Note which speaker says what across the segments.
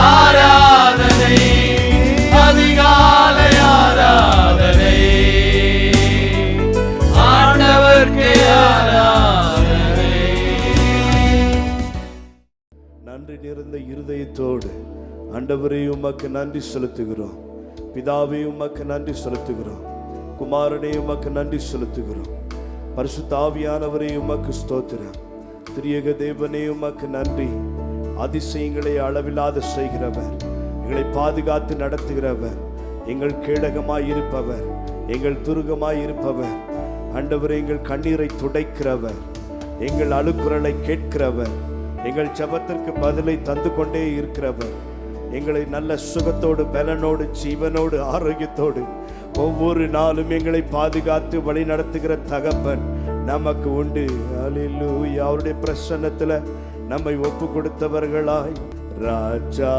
Speaker 1: ஆராதனை, அதிகாலை ஆராதனை, ஆண்டவர்க்கே ஆராதனை.
Speaker 2: நன்றி நிறைந்த இருதயத்தோடு ஆண்டவரே உமக்கு நன்றி செலுத்துகிறோம். பிதாவே உமக்கு நன்றி செலுத்துகிறோம். குமாரனே உமக்கு நன்றி செலுத்துகிறோம். பரிசுத்த ஆவியானவரே உமக்கு ஸ்தோத்திரம். திரியேக தேவனே உமக்கு நன்றி. அதிசயங்களை அளவில்லாத செய்கிறவர், எங்களை பாதுகாத்து நடத்துகிறவர், எங்கள் கேடகமாய் இருப்பவர், எங்கள் துருகமாய் இருப்பவர், ஆண்டவரே எங்கள் கண்ணீரை துடைக்கிறவர், எங்கள் அழுக்குரலை கேட்கிறவர், எங்கள் ஜெபத்திற்கு பதிலை தந்து கொண்டே இருக்கிறவர், எங்களை நல்ல சுகத்தோடு பலனோடு ஜீவனோடு ஆரோக்கியத்தோடு ஒவ்வொரு நாளும் எங்களை பாதுகாத்து வழி நடத்துகிற தகப்பன் நமக்கு உண்டு. அல்லேலூயா. அவருடைய பிரசன்னத்துல நம்மை ஒப்பு கொடுத்தவர்களாய், ராஜா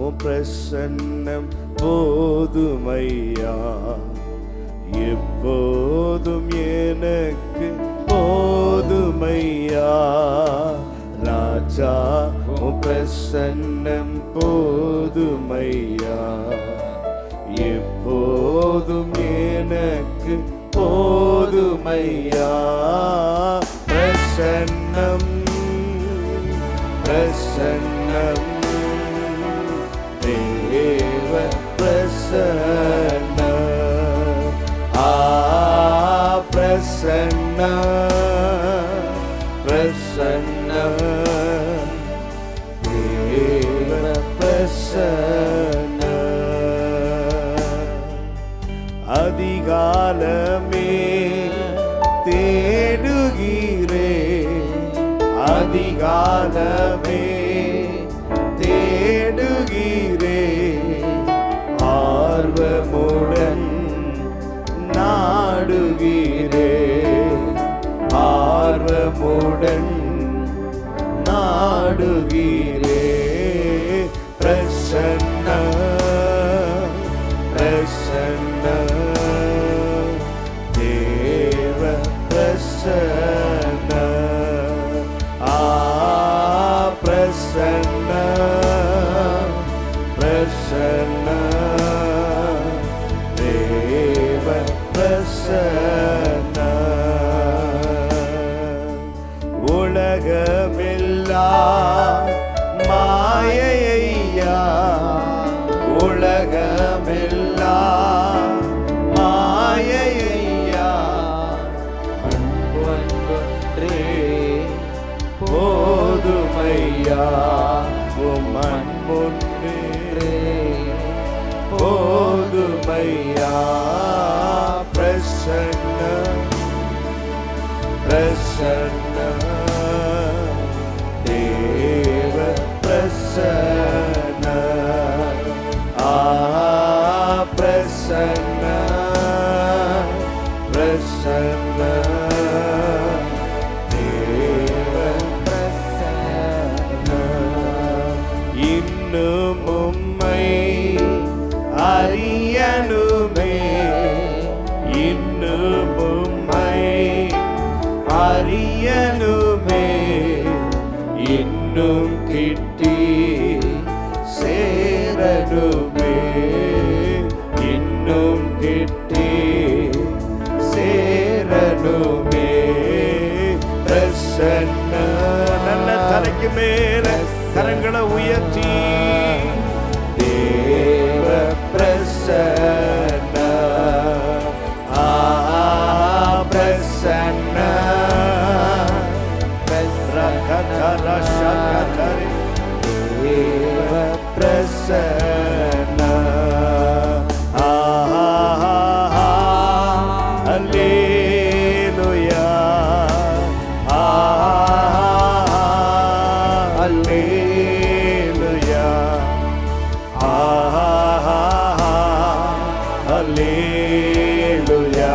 Speaker 2: உன் பிரசன்னம் போதுமையா, எப்போதும் எனக்கு போதுமையா, ராஜா உன் பிரசன்னம் போதுமையா, எப்போதும் எனக்கு போதுமையா. பிரசன்னம் பிரசன்னம் தேவ பிரசன்னம், பிரசன்னம் பிரசன்னம் தேவ பிரசன்னம். அதிகாலமே தேடுகிறே, அதிகாலமே தேடுகிறே, ஆர்வமுடன் நாடுகிறே, ஆர்வமுடன் நாடுகிறே. பிரசன்ன பிரசன்ன தேவ பிரசன்ன, பிரசன்ன பிரசன்ன தேவ பிரசன்ன. உலகமெல்லாம் மாயையா, உலகமெல்லாம் மாயையா, அன்பொன்றே போதுமையா, உம் அன்பொன்றே போதுமையா. பிரசன்ன பிரசன்ன தேவ பிரசன்ன, பிரசன்ன பிரசன்ன தேவ பிரசன்ன. இன்னும் உம்மை அறியனுமே, இன்னும் உம்மை அறியனுமே, இன்னும் கிட்டி சேரனுமே, இன்னும் கிட்டி சேரனுமே. பிரசன்ன நல்ல தலைக்கு மேல கரங்களை உயர்த்தி தேவ பிரசன்ன, பிரசன்ன தேவ பிரசன்ன. அல்லேலூயா, அல்லேலூயா, அல்லேலூயா,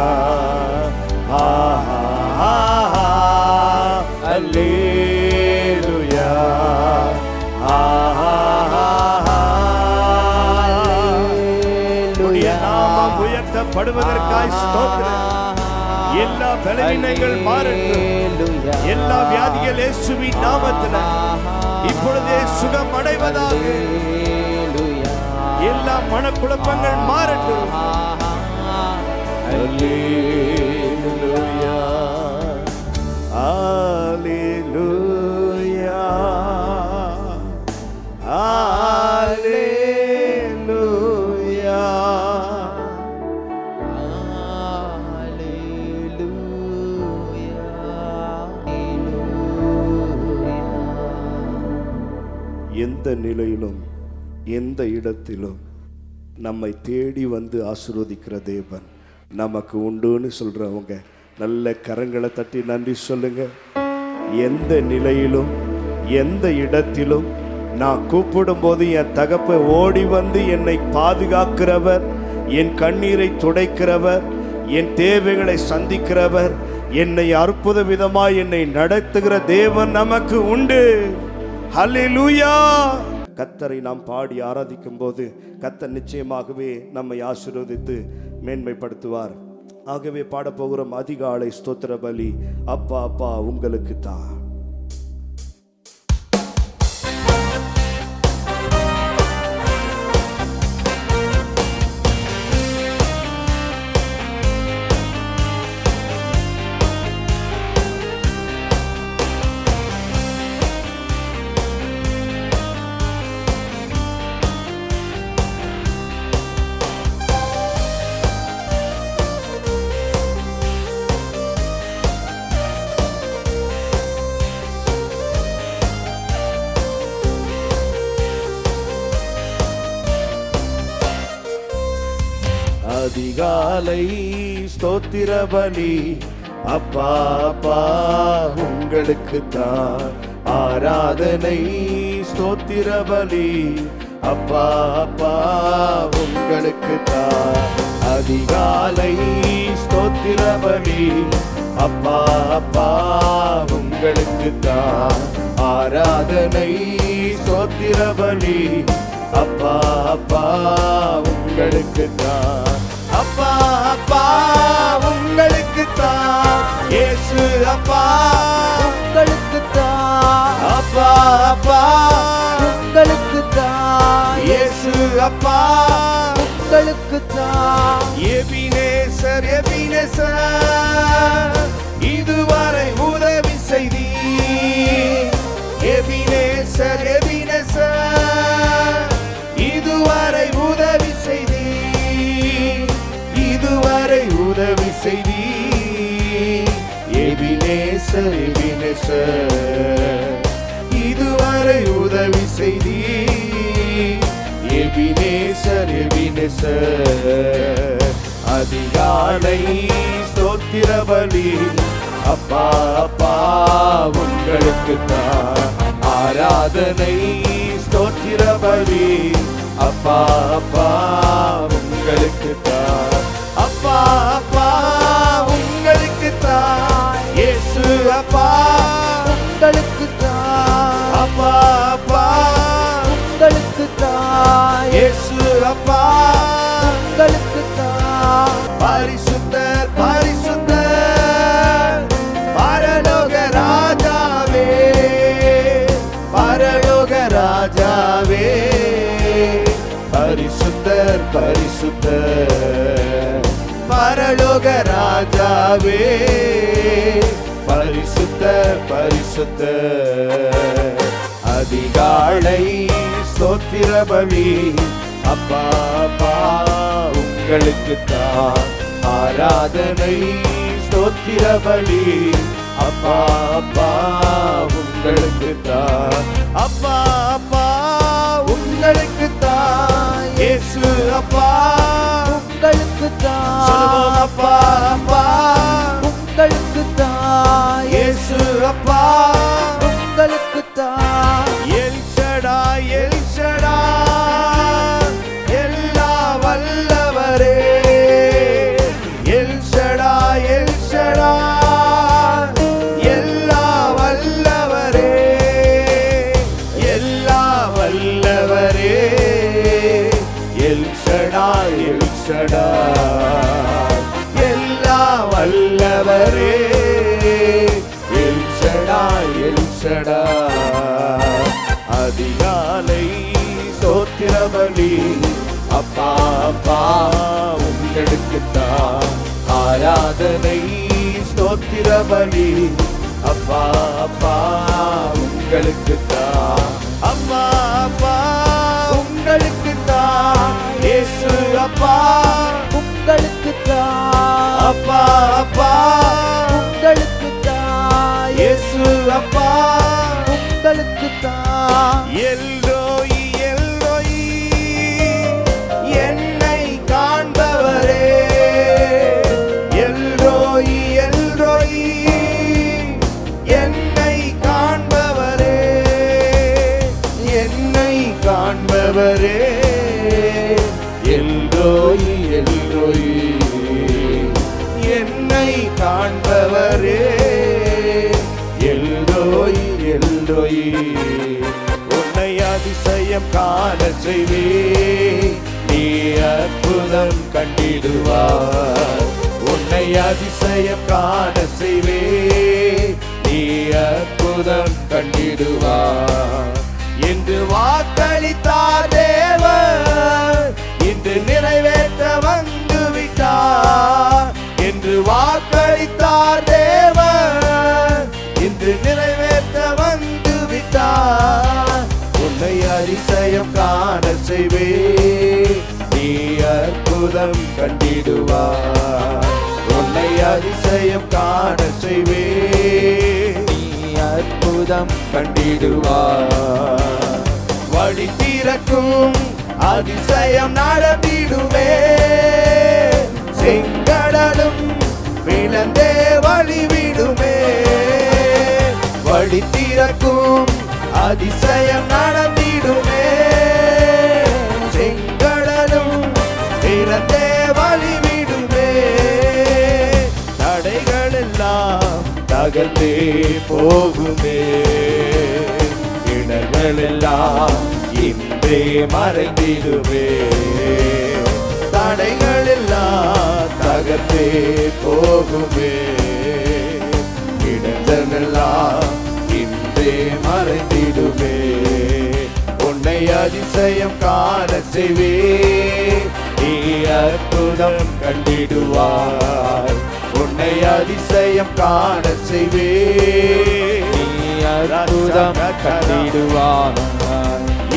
Speaker 2: அல்லேலூயா. நாமம் உயர்த்தப்படுவதற்காய் ஸ்தோத்திரம். எல்லா பலவீனங்கள் மாறட்டும், எல்லா வியாதிகள் இயேசுவின் நாமத்தில், இப்பொழுதே சுகம் அடைவதாக. எல்லா மனக்குழப்பங்கள் மாறட்டும். அல்லேலூயா, அல்லேலூயா, அல்லேலூயா. எந்த நிலையிலும் எந்த இடத்திலும் நம்மை தேடி வந்து ஆசீர்வதிக்கிற தேவன் நமக்கு உண்டுன்னு சொல்றவங்க நல்ல கரங்களை தட்டி நன்றி சொல்லுங்க. எந்த நிலையிலும் எந்த இடத்திலும் நான் கூப்பிடும் போது என் தகப்பை ஓடி வந்து என்னை பாதுகாக்கிறவர், என் கண்ணீரை துடைக்கிறவர், என் தேவைகளை சந்திக்கிறவர், என்னை அற்புத விதமாய் என்னை நடத்துகிற தேவன் நமக்கு உண்டு. ஹல்லேலூயா. கர்த்தரை நாம் பாடி ஆராதிக்கும் போது கர்த்தர் நிச்சயமாகவே நம்மை ஆசீர்வதித்து மேன்மைப்படுத்துவார். ஆகவே பாடப்போகிறோம் அதிகாலை ஸ்தோத்திர பலி. அப்பா அப்பா உங்களுக்கு தான். அதிகாலை ஸ்தோத்திர பலி. அப்பா அப்பா உங்களுக்கு தான் ஆராதனை. ஸ்தோத்திர பலி. அப்பா அப்பா உங்களுக்கு தான் அதிகாலை ஸ்தோத்திர பலி. அப்பா அப்பா உங்களுக்கு தான் ஆராதனை. ஸ்தோத்திர பலி. அப்பா அப்பா உங்களுக்கு தான். அப்பா அப்பா உங்களுக்கு தான். இயேசு அப்பா உங்களுக்கு தான். அப்பா அப்பா உங்களுக்கு தான். இயேசு அப்பா உங்களுக்கு தான். எபினேசர் எபினேசர் இதுவரை உதவி செய்தி. எபினேசர் எபினேசர் இதுவரை உதவி செய்தி. இதுவரை உதவி செய்தி. எபினேசர் எபினேசர் இதுவரை உதவி செய்தி. எபினேசர் எபினேசர் அதிகாலை ஸ்தோத்திர பலி. அப்பா அப்பா உங்களுக்கு தான் ஆராதனை. ஸ்தோத்திர பலி. அப்பா அப்பா உங்களுக்கு தான். அப்பா அப்பா உங்களுக்கு தான். இயேசு அப்பா உங்களுக்கு தான். அப்பா அப்பா உங்களுக்கு தான். இயேசு அப்பா உங்களுக்கு தான். பரிசுத்தர் பரிசுத்தர் பரலோக ராஜாவே. பரலோக ராஜாவே. பரிசுத்தர் பரிசுத்தர் பரலோக ராஜாவே. பரிசுத்தர் பரிசுத்தர் அதிகாலை ஸ்தோத்திர பலி. அப்பா அப்பா உங்களுக்கு தான் ஆராதனை. ஸ்தோத்திர பலி. அப்பா அப்பா உங்களுக்கு தான். அப்பா அப்பா உங்களுக்கு தான். இயேசு அப்பா உங்களுக்கு தான். அப்பா அப்பா உங்களுக்கு தான். இயேசு அப்பா உங்களுக்கு தான். எல் ஷடாய் எல் ஷடாய் எல்லா வல்லவரே. எல் ஷடாய் எல் ஷடாய் எல்லா வல்லவரே. எல்லா வல்லவரே. எல் ஷடாய் எல் ஷடாய் எல்லா வல்லவரே. எல் ஷடாய் எல் ஸ்தோத்திர பலி. அப்பா அப்பா உங்களுக்குத்தான் ஆராதனை ஸ்தோத்திர பலி. அப்பா அப்பா உங்களுக்குத்தான். அப்பா அப்பா உங்களுக்குத்தான். இயேசு அப்பா
Speaker 3: உங்களுக்குத்தான்.
Speaker 2: அப்பா அப்பா
Speaker 3: உங்களுக்குத்தான்.
Speaker 2: இயேசு அப்பா
Speaker 3: உங்களுக்குத்தான்.
Speaker 2: எல்ரோயி எல்ரோயி என்னை காண்பவரே. எல்ரோயி எல்ரோயி என்னை காண்பவரே. என்னை காண்பவரே. எல்ரோயி எல்ரோயி என்னை காண்பவரே. எல்ரோயி எல்ரோயி உன்னை அதிசயம் காண செய்வே. நீ அற்புதம் கண்டிடுவார். உன்னை அதிசயம் காண செய்வே. நீ அற்புதம் கண்டிடுவார். என்று வாக்களித்தார் தேவன் இன்று நிறைவேற்ற வந்து விட்டார். என்று வாக்களித்தார் தேவன் இன்று நிறைவேற்ற வந்து விட்டார். உன்னை அதிசயம் காண செய்வே. நீ அற்புதம் கண்டிடுவார். உன்னை அதிசயம் காண செய்வே.
Speaker 3: நீ அற்புதம்
Speaker 2: கண்டிடுவார். வழி திறக்கும் அதிசயம் நடத்திடுவே. செங்கடலும் விளந்தே வழிவிடுமே. வழி திறக்கும் அதிசயம் நடத்திடுமே. செங்கடலும் விளந்தே வழிவிடுமே. தடைகள் எல்லாம் தகர்ந்தே போகுமே. இடர்கள் எல்லாம் இன்றே மறைந்திடுவே. தடைகள் எல்லாம் தகர்ந்தே போகுமே. இடர்கள் எல்லாம் இன்றே மறைந்திடுவே. உன்னை அதிசயம் காண செய்வே. நீ அற்புதம் கண்டிடுவார். உன்னை அதிசயம் காண செய்வே.
Speaker 3: நீ அற்புதம் கண்டிடுவார்.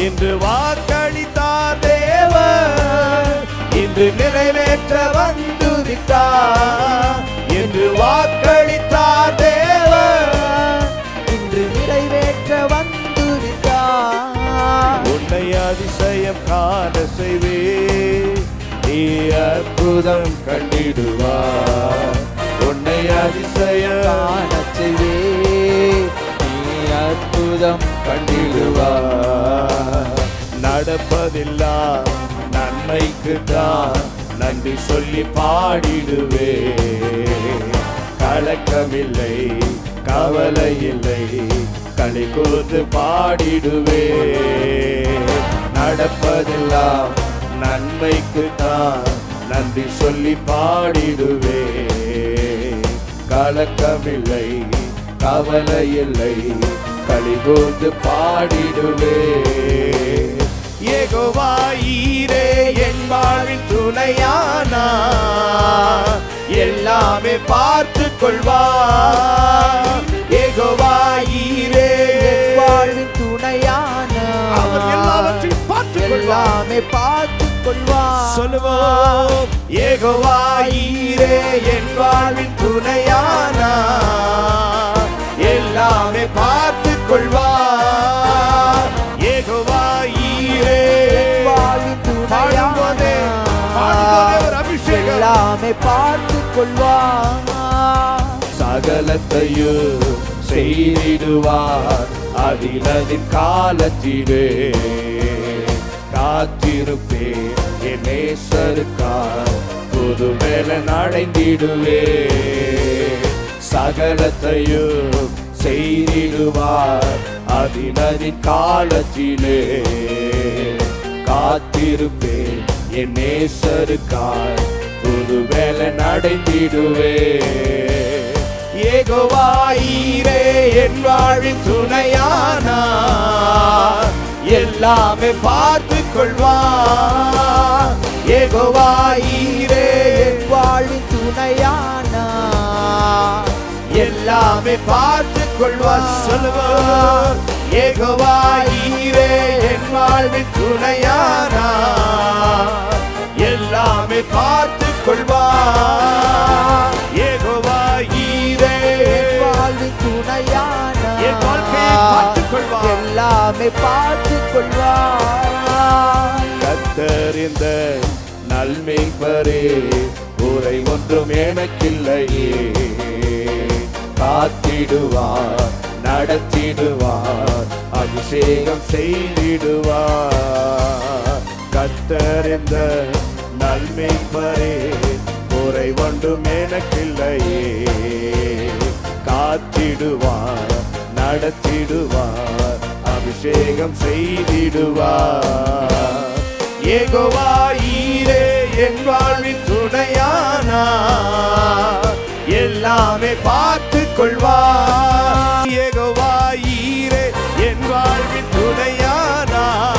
Speaker 2: இன்று வாக்களித்தார் தேவன் இன்று நிறைவேற்ற வந்து விட்டார். என்று வாக்களித்தார் தேவன்
Speaker 3: இன்று நிறைவேற்ற வந்து விட்டார்.
Speaker 2: உன்னை அதிசயம் காண செய்வே. நீ அற்புதம் கண்டிடுவார். உன்னை அதிசயம்
Speaker 3: காண செய்வே. நீ அற்புதம்
Speaker 2: கண்டிடுவார். நடப்பதில்லா நன்மைக்குத்தான் நன்றி சொல்லி பாடிடுவே. கலக்கமில்லை கவலை இல்லை களி கூர்ந்து பாடிடுவே. நடப்பதெல்லாம் நன்மைக்குத்தான் நன்றி சொல்லி பாடிடுவே. கலக்கமில்லை கவலை இல்லை களி கூர்ந்து பாடிடுவே. யெகோவா ஈரே என் வாழ்வின் துணையானா. எல்லாமே பார்த்து கொள்வார். யெகோவா ஈரே
Speaker 3: என் வாழ்வின் துணையான
Speaker 2: அவர் எல்லாவற்றையும் பார்த்து
Speaker 3: எல்லாமே பார்த்து கொள்வார்.
Speaker 2: சொல்லுவோம். யெகோவா ஈரே என் வாழ்வின் துணையானா. எல்லாமே பார்த்து கொள்வார். யெகோவா ஈரே
Speaker 3: வாழ்வின்
Speaker 2: பாடும்போதே
Speaker 3: துணையான
Speaker 2: ஒரு அபிஷேகம்.
Speaker 3: எல்லாமே பார்த்து கொள்வார்.
Speaker 2: சகலத்தையும் செய்திடுவார். அதினதின் காலத்திலே காத்திருப்பேன் என் நேசருக்கார். புது வேலை அடைந்திடுவே. சகலத்தையும் செய்திடுவார். அதினதின் காலத்திலே காத்திருப்பேன் என் நேசருக்கார். புது வேலை அடைந்திடுவே. யெகோவா ஈரே என் வாழ்வின் துணையானா.
Speaker 3: எல்லாமே பார்த்து கொள்வார். யெகோவா ஈரே என் வாழ்வின் துணையானார். எல்லாமே பார்த்து கொள்வார். சொல்லுவார், யெகோவா ஈரே என் வாழ்வின் துணையானார். எல்லாமே பார்த்து கொள்வார். யெகோவா ஈரே என் வாழ்வின் துணையானார். என் வாழ்க்கையை பார்த்து கொள்வார். எல்லாமே பார்த்து கொள்வார்.
Speaker 2: கர்த்தர் இந்த நல்மேய்ப்பரே, குறை ஒன்றும் எனக்கில்லையே. காத்திடுவார், நடத்திடுவார், அபிஷேகம் செய்திடுவார். கர்த்தர் இந்த நல்மேய்ப்பரே, குறை ஒன்றும் எனக்கில்லையே. காத்திடுவார், நடத்திடுவார், அபிஷேகம் செய்திடுவார். யெகோவா ஈரே என் வாழ்வின் துணையானார். எல்லாமே பார்த்து கொள்வார். யெகோவா ஈரே என் வாழ்வின் துணையானார்.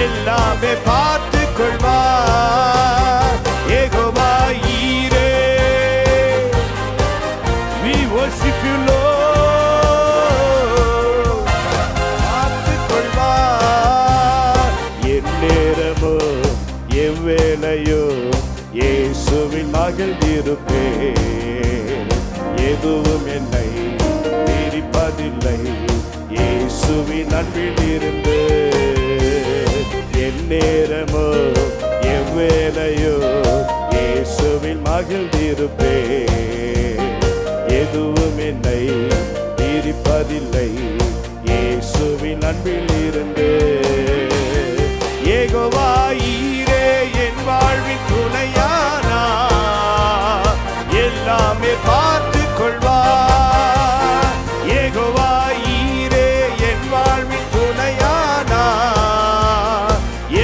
Speaker 2: எல்லாமே பார்த்து கொள்வார். யெகோவா ஈரே, we worship you Lord. பார்த்து கொள்வார். எந்நேரமோ எவ்வேளையோ இயேசுவின் மகிழ்ந்திருப்பேன். எதுவும் என்னை பிரிப்பதில்லை, இயேசுவின் அன்பில் இருந்து. எந்நேரமோ எவ்வேளையோ இயேசுவின் மகிழ்ந்திருப்பேன். எதுவும் என்னை பிரிப்பதில்லை, இயேசுவின் அன்பில் இருந்து. யெகோவா ஈரே என் வாழ்வின் துணையானார். எல்லாமே பார்த்து கொள்வார். யெகோவா ஈரே என் வாழ்வின் துணையானார்.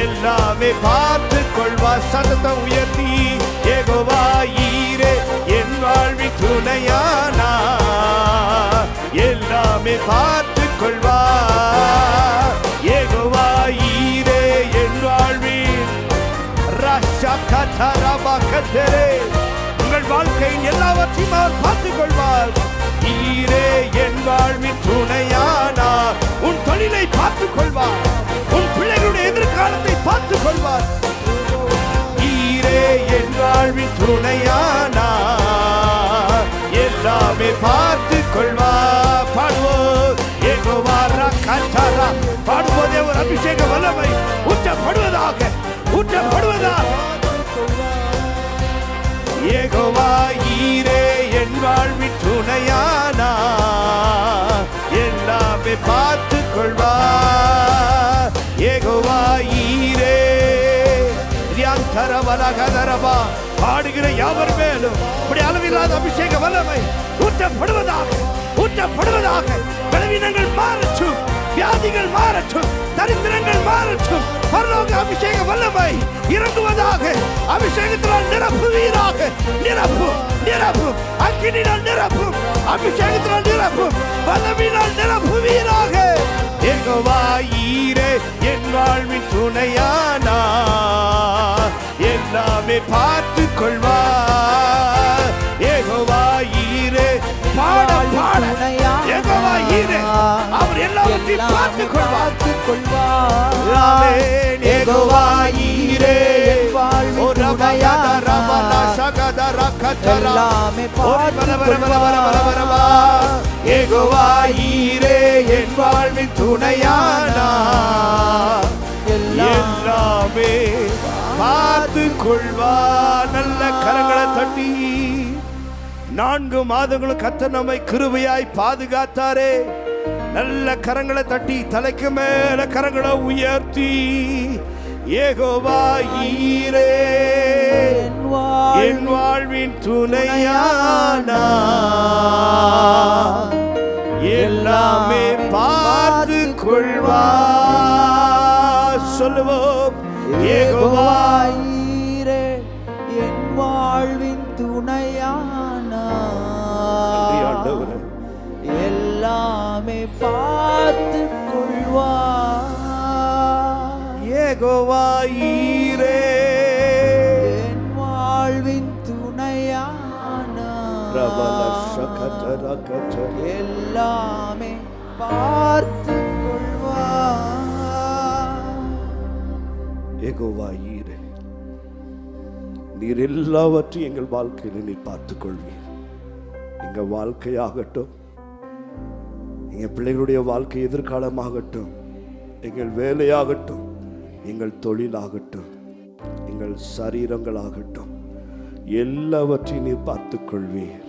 Speaker 2: எல்லாமே பார்த்து கொள்வார். சத்தத்தை உயர்த்தி, யெகோவா ஈரே என் வாழ்வின் துணையானார். எல்லாமே பார்த்து கொள்வார். யெகோவா ஈரே என் வாழ்வின் ரஷகதரபகதரே, உங்கள் வாழ்க்கையின் எல்லாவற்றையும் அவர் பார்த்துக் கொள்வார். ஈரே என் வாழ்வின் துணையானார். உன் தொழிலை பார்த்துக் கொள்வார். உன் பிள்ளைகளுடைய எதிர்காலத்தை பார்த்துக் கொள்வார். ஈரே என் வாழ்வின் துணையானார். எல்லாமே பார்த்துக் கொள்வார். பாடுவோம், யெகோவா ரக்கதரா. பாடும்போதே ஒரு அபிஷேக வல்லமை ஊற்றப்படுவதாக, ஊற்றப்படுவதாக. யெகோவா ஈரே என் வாழ்வின் துணையானார். எல்லாமே பார்த்து கொள்வார். யெகோவா ஈரே ரியாந்தரவலகதரபா. பாடுகிற யாவர் மேலும் இப்படி அளவில்லாத அபிஷேக வல்லமை ஊற்றப்படுவதாக, ஊற்றப்படுவதாக. பலவீனங்கள் மாறட்டும், வியாதிகள் மாறட்டும், தரித்திரங்கள் மாறட்டும். பரலோக அபிஷேக வல்லமை இறங்குவதாக. அபிஷேகத்தினால் நிரப்புவீராக. நிரப்பும், நிரப்பும். அக்கினியால் நிரப்பும், அபிஷேகத்தினால் நிரப்பும், வல்லமையினால் நிரப்புவீராக. யெகோவா ஈரே என் வாழ்வின் துணையானார். எல்லாமே பார்த்து கொள்வார். யெகோவா ஈரே, பாட பாட. யெகோவா ஈரே, அவர் எல்லாவற்றையும் பார்த்து கொள்வார். ஆமென். யெகோவா ஈரே ஒரு ரபகதரபலா சகதரகதரா. எல்லாமே பார்த்து கொள்வார். யெகோவா ஈரே என் வாழ்வின் துணையானார். எல்லாமே பார்த்து கொள்வார். நல்ல கரங்களை தட்டி 4 மாதங்களும் கர்த்தர் நம்மை கிருபையாய் பாதுகாத்தாரே. நல்ல கரங்களை தட்டி தலைக்கு மேல கரங்களை உயர்த்தி, யெகோவா ஈரே என் வாழ்வின் துணையானார். எல்லாமே பார்த்து கொள்வார். சொல்லுவோம், யெகோவா
Speaker 3: ஈரே என் வாழ்வின் துணையானார். எல்லாமே பார்த்து கொள்வார்.
Speaker 2: யெகோவா ஈரே
Speaker 3: என் வாழ்வின் துணையானார்.
Speaker 2: பிரபல ஷகதரகத
Speaker 3: எல்லாமே பார்த்து கொள்வார்.
Speaker 2: யெகோவா ஈரே, நீர் எல்லாவற்றையும் எங்கள் வாழ்க்கையில் நீர் பார்த்துக் கொள்வீர். எங்க வாழ்க்கையாகட்டும், எங்க பிள்ளைகளுடைய வாழ்க்கை எதிர்காலமாகட்டும், எங்கள் வேலையாகட்டும், எங்கள் தொழிலாகட்டும், எங்கள் சரீரங்களாகட்டும், எல்லாவற்றையும் நீர் பார்த்துக் கொள்வீர்.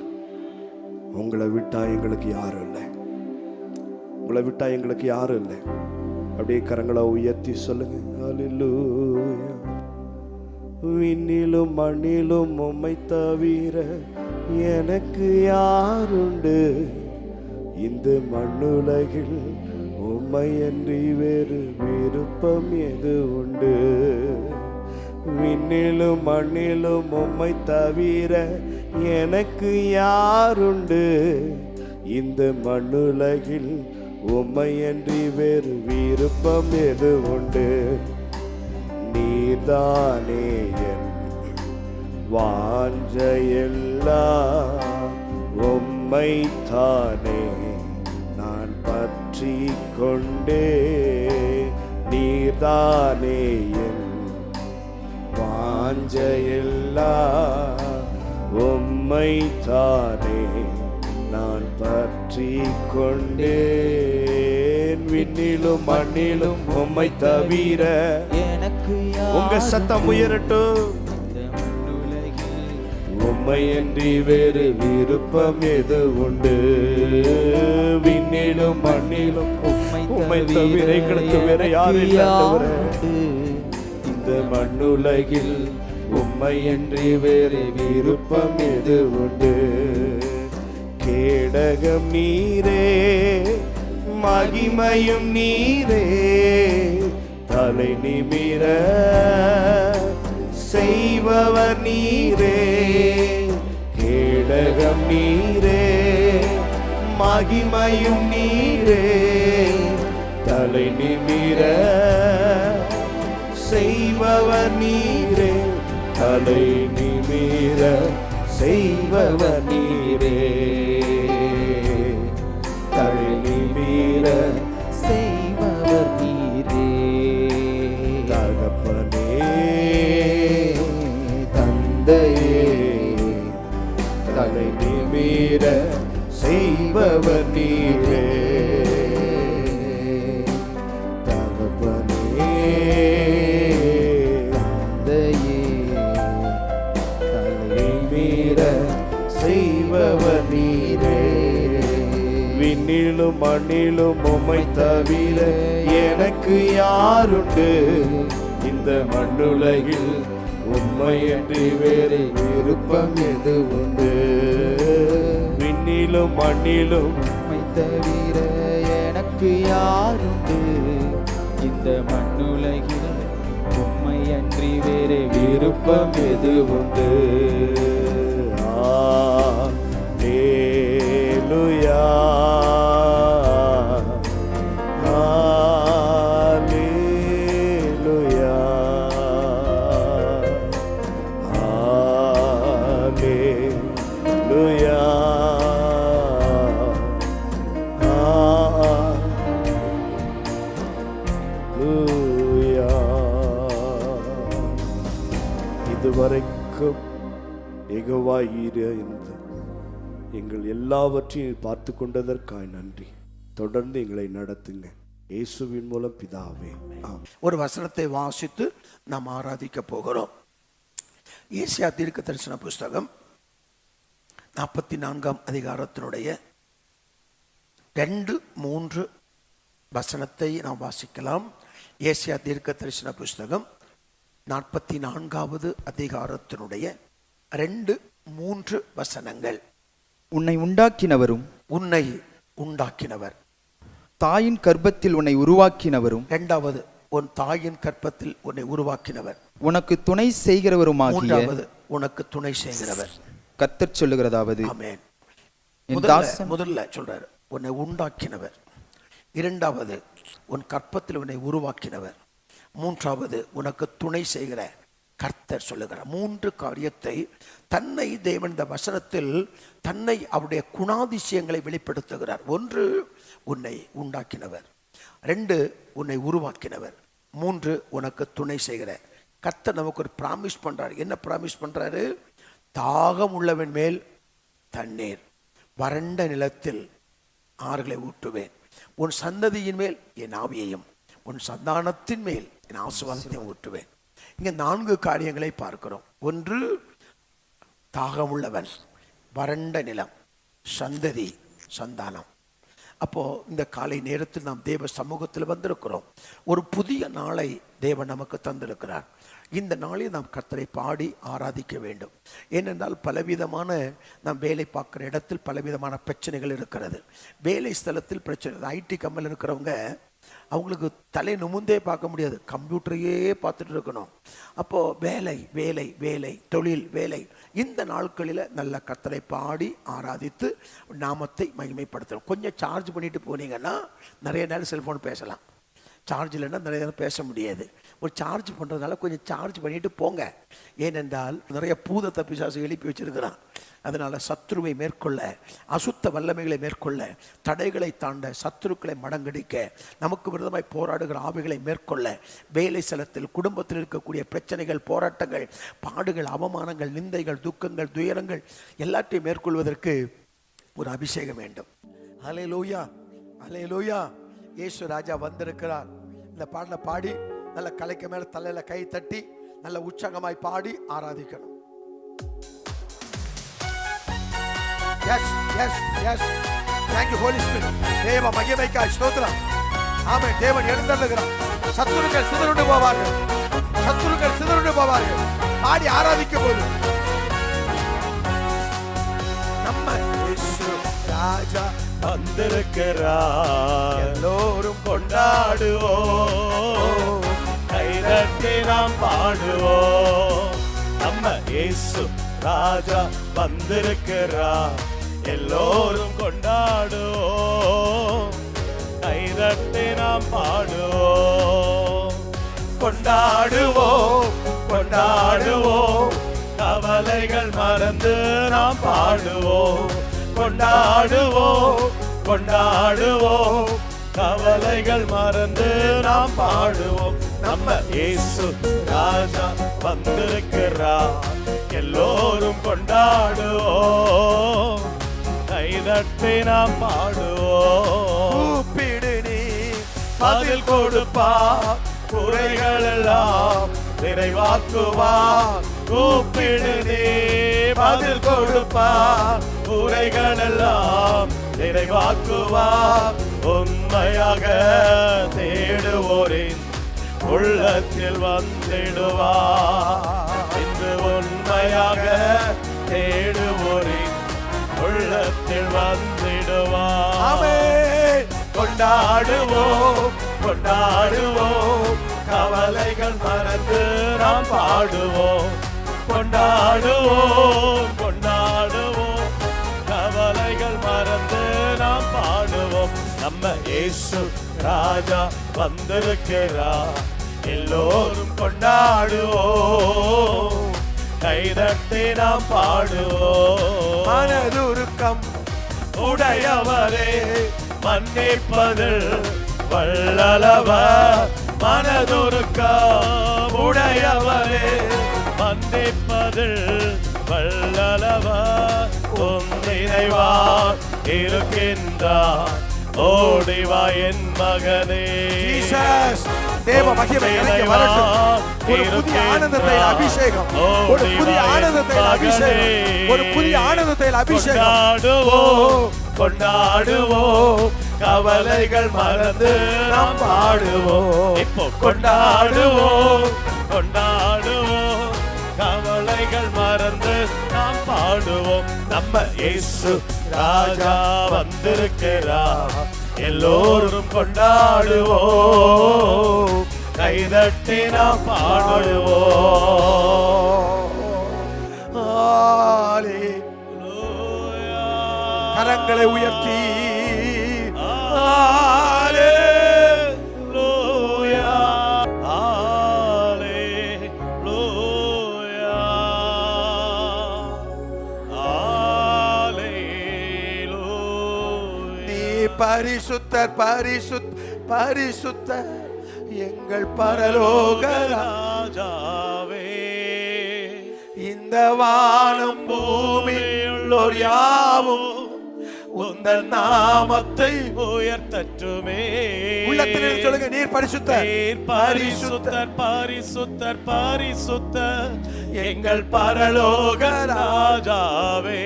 Speaker 2: உங்களை விட்டா எங்களுக்கு யாரும் இல்லை, உங்களை விட்டா எங்களுக்கு யாரும் இல்லை. அப்படியே கரங்களை உயர்த்தி சொல்லுங்க. ஹல்லேலூயா. விண்ணிலும் மண்ணிலும் உம்மை தவிர எனக்கு யாருண்டு? இந்த மண்ணுலகில் உம்மை அன்றி வேறு விருப்பம் எது உண்டு? விண்ணிலும் மண்ணிலும் உம்மை தவிர எனக்கு யாருண்டு? இந்த மண்ணுலகில் உம்மை அன்றி வேறு விருப்பம் எது உண்டு? நீதானே என் வாஞ்சையெல்லாம், உம்மை தானே நான் பற்றி கொண்டே. நீதானே என் வாஞ்சையெல்லாம், உம்மை தானே நான் பற்றி கொண்டேன். விண்ணிலும் மண்ணிலும் உம்மை தவிர
Speaker 3: எனக்கு
Speaker 2: உங்க சத்தம் உயரட்டும். உம்மை அன்றி வேறு விருப்பம் எது உண்டு? விண்ணிலும் மண்ணிலும் உம்மை தவிர எங்களுக்கு வேற யாரும் இல்லை ஆண்டவரே. இந்த மண்ணுலகில் உம்மை அன்றி வேறு விருப்பம் எது உண்டு? கேடகம் நீரே, மகிமையும் நீரே, தலை நிமிர செய்பவர் நீரே. கேடகம் நீரே, மகிமையும் நீரே, தலை நிமிர செய்பவர் நீரே. தலை நிமிர செய்பவர் நீரே. தலை நிமிர
Speaker 3: செய்பவர் நீரே.
Speaker 2: தகப்பனே, தந்தையே, தலை நிமிர செய்பவர் நீரே. தகப்பனே,
Speaker 3: தந்தையே,
Speaker 2: தலை நிமிர செய்பவர் நீரே. விண்ணிலும் மண்ணிலும் உம்மை தவிர எனக்கு யாருண்டு? இந்த மண்ணுலகில் உம்மை அன்றி வேறு விருப்பம் எது உண்டு? விண்ணிலும் மண்ணிலும்
Speaker 3: உம்மை தவிர எனக்கு யாருண்டு? இந்த மண்ணுலகில் உம்மை அன்றி வேறு
Speaker 2: விருப்பம் எது உண்டு? ஹல்லேலூயா, ஹல்லேலூயா, ஹல்லேலூயா, ஹல்லேலூயா. இதுவரைக்கும் யெகோவா ஈரே என்று எங்கள் எல்லாவற்றையும் பார்த்து கொண்டதற்காய் நன்றி. தொடர்ந்து எங்களை நடத்துங்க, இயேசுவின் மூலம் பிதாவே.
Speaker 4: ஒரு வசனத்தை வாசித்து நாம் ஆராதிக்க போகிறோம். ஏசியா தீர்க்க தரிசன புஸ்தகம் 44ஆம் அதிகாரத்தினுடைய 2-3 வசனத்தை நாம் வாசிக்கலாம். ஏசியா தீர்க்க தரிசன புஸ்தகம் 44வது அதிகாரத்தினுடைய 2-3 வசனங்கள்.
Speaker 5: உன்னை உண்டாக்கினவரும்
Speaker 4: உன்னை உண்டாக்கினவர்.
Speaker 5: தாயின் கர்ப்பத்தில் உன்னை உருவாக்கினவரும்.
Speaker 4: 2வது, உன் தாயின் கர்ப்பத்தில் உன்னை உருவாக்கினவர்.
Speaker 5: உனக்கு துணை செய்கிறவருமாகிய.
Speaker 4: 3வது, உனக்கு துணை செய்கிறவர்.
Speaker 5: கர்த்தர் சொல்லுகிறதாவது.
Speaker 4: ஆமென்.
Speaker 5: என் தாசன்
Speaker 4: முதல்ல சொல்றாரு, உன்னை உண்டாக்கினவர். 2வது, உன் கற்பத்தில் உன்னை உருவாக்கினவர். மூன்றாவது உனக்கு துணை செய்கிற கர்த்தர் சொல்லுகிறார். 3 காரியத்தை தன்னை தேவன் இந்த வசனத்தில் தன்னை அவருடைய குணாதிசயங்களை வெளிப்படுத்துகிறார். 1, உன்னை உண்டாக்கினவர். 2, உன்னை உருவாக்கினவர். 3, உனக்கு துணை செய்கிற கர்த்தர். நமக்கு ஒரு பிராமிஸ் பண்றாரு. என்ன பிராமிஸ் பண்றாரு? தாகம் உள்ளவன் மேல் தண்ணீர், வறண்ட நிலத்தில் ஆறுகளை ஊட்டுவேன். உன் சந்ததியின் மேல் என் ஆவியையும் உன் சந்தானத்தின் மேல் என் ஆசீர்வாதத்தையும் ஊட்டுவேன். இங்க 4 காரியங்களை பார்க்கிறோம். 1, தாகமுள்ளவன், வறண்ட நிலம், சந்ததி, சந்தானம். அப்போ இந்த காலை நேரத்தில் நாம் தேவ சமூகத்தில் வந்திருக்கிறோம். ஒரு புதிய நாளை தேவன் நமக்கு தந்திருக்கிறார். இந்த நாளில் நாம் கர்த்தரை பாடி ஆராதிக்க வேண்டும். ஏனென்றால் பலவிதமான நாம் வேலை பார்க்குற இடத்தில் பலவிதமான பிரச்சனைகள் இருக்கிறது. வேலை ஸ்தலத்தில் பிரச்சனை. ஐடி கம்பெனியில் இருக்கிறவங்க அவங்களுக்கு தலை நிமிர்ந்தே பார்க்க முடியாது, கம்ப்யூட்டரையே பார்த்துட்டு இருக்கணும். அப்போது வேலை வேலை வேலை, தொழில் வேலை. இந்த நாட்களில் நல்ல கர்த்தரை பாடி ஆராதித்து நாமத்தை மகிமைப்படுத்தணும். கொஞ்சம் சார்ஜ் பண்ணிட்டு போனீங்கன்னா நிறைய நேரம் செல்ஃபோன் பேசலாம். சார்ஜ் இல்லைன்னா நிறைய நேரம் பேச முடியாது. ஒரு சார்ஜ் பண்ணுறதுனால கொஞ்சம் சார்ஜ் பண்ணிட்டு போங்க. ஏனென்றால் நிறைய பூதத்தை பிசாசு எழுப்பி வச்சிருக்கிறான். அதனால சத்துருவை மேற்கொள்ள, அசுத்த வல்லமைகளை மேற்கொள்ள, தடைகளை தாண்ட, சத்துருக்களை மடங்கடிக்க, நமக்கு விரோதமாய் போராடுகிற ஆவிகளை மேற்கொள்ள, வேலை ஸ்தலத்தில் குடும்பத்தில் இருக்கக்கூடிய பிரச்சனைகள், போராட்டங்கள், பாடுகள், அவமானங்கள், நிந்தைகள், துக்கங்கள், துயரங்கள் எல்லாத்தையும் மேற்கொள்வதற்கு ஒரு அபிஷேகம் வேண்டும். ஹல்லேலூயா, ஹல்லேலூயா. இயேசு ராஜா வந்திருக்கிறார். இந்த பாடலை பாடி நல்ல கலைக்கு மேல தலையில கை தட்டி நல்ல உற்சாகமாய் பாடி ஆராதிக்கணும். Yes yes yes. Thank you Holy Spirit. தேவ மகிமைக்காய் ஸ்தோத்திரம். ஆமென். தேவன் எழுந்தருளுகிறார். சத்துருக்கள் சிதறுண்டு போவார்கள். சத்துருக்கள் சிதறுண்டு போவார்கள். பாடி ஆராதிக்கும் போது நம்ம இயேசு ராஜா
Speaker 1: வந்திருக்கிறார். எல்லோரும் கொண்டாடுவோம், கைதட்டி நாம் பாடுவோம். நம்ம இயேசு ராஜா வந்திருக்கிறார். எல்லோரும் கொண்டாடுவோம், கைதட்டி நாம் பாடுவோம். கொண்டாடுவோம், கொண்டாடுவோம், கவலைகள் மறந்து நாம் பாடுவோம். கொண்டாடுவோம், கொண்டாடுவோம், கவலைகள் மறந்து நாம் பாடுவோம். நம்ம இயேசு ராஜா வந்திருக்கிறார். எல்லோரும் கொண்டாடுவோம், கைதட்டி நாம் பாடுவோம். கூப்பிடு நீ பதில் கொடுப்பார், குறைகள் எல்லாம் நிறைவாக்குவார். கூப்பிடு நீ பதில் கொடுப்பார், குறைகள் எல்லாம் நிறைவாக்குவார். உண்மையாக தேடுவோரின் உள்ளத்தில் வந்திடுவார். இன்று உண்மையாக தேடுவோரின் உள்ளத்தில் வந்திடுவார். ஆமென். கொண்டாடுவோம், கொண்டாடுவோம், கவலைகள் மறந்து நாம் பாடுவோம். கொண்டாடுவோம், கொண்டாடுவோம், கவலைகள் மறந்து நாம் பாடுவோம். நம்ம இயேசு ராஜா வந்திருக்கிறார். எல்லோரும் கொண்டாடுவோம், கைதட்டி நாம் பாடுவோம். மனதுருக்கம் உடையவரே, மன்னிப்பதில் வல்லவர். மனதுருக்கம் உடையவரே, மன்னிப்பதில் வல்லவர். உன் நினைவார் இருக்கின்றார், ஓடிவா என் மகனே. தேவ மகிமை வரட்டும். ஒரு புதிய ஆனந்தத்தை அபிஷேகம், ஒரு புதிய ஆனந்தத்தை அபிஷேகம், ஒரு புதிய ஆனந்தத்தை அபிஷேகம். கொண்டாடுவோம், கொண்டாடுவோம், கவலைகள் மறந்து நாம் பாடுவோம். இப்போ கொண்டாடுவோம், கொண்டாடுவோம், கவலைகள் மறந்து நாம் பாடுவோம். நம்ம இயேசு ராஜா வந்திருக்கிறார். எல்லோரும் கொண்டாடுவோம், கைதட்டி நாம் பாடுவோம். ஹல்லேலூயா. கரங்களை உயர்த்தி ஹல்லேலூயா, ஹல்லேலூயா.
Speaker 4: பரிசுத்தர் பரிசுத் பரிசுத்தர் எங்கள் பரலோக
Speaker 1: ராஜாவே,
Speaker 4: இந்த வானம் பூமியுள்ளோர் யாவும் உந்தன் நாமத்தை
Speaker 1: உயர்த்தட்டுமே.
Speaker 4: உள்ளத்தில் சொல்லுங்க, நீர் பரிசுத்தர்,
Speaker 1: நீர் பரிசுத்தர் பரிசுத்தர் பரிசுத்தர் எங்கள் பரலோக ராஜாவே,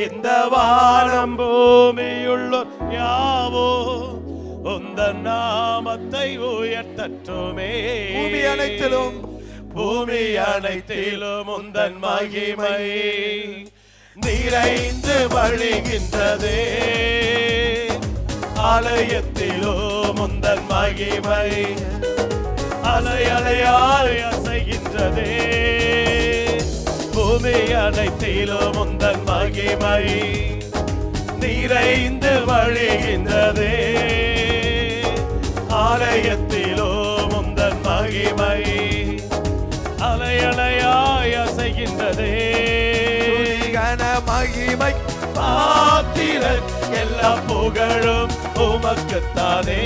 Speaker 1: இந்த வானம் பூமியுள்ளோர் யாவோ உந்தன் நாமத்தை உயர்த்தட்டுமே.
Speaker 4: பூமி அனைத்திலும்
Speaker 1: பூமி அனைத்திலும் உந்தன் மகிமை நிறைந்து வழிகின்றதே. ஆலயத்திலும் உந்தன் மகிமை அலை அலையாய் அசைகின்றதே. பூமி அனைத்திலும் உந்தன் மகிமை நிறைந்து வழிகின்றதே. ஆலயத்திலும் உந்தன் மகிமை அலை அலையாய் அசைகின்றதே.
Speaker 4: கன மகிமை
Speaker 1: பாத்திரன் எல்லா புகழும் உமக்குத்தானே.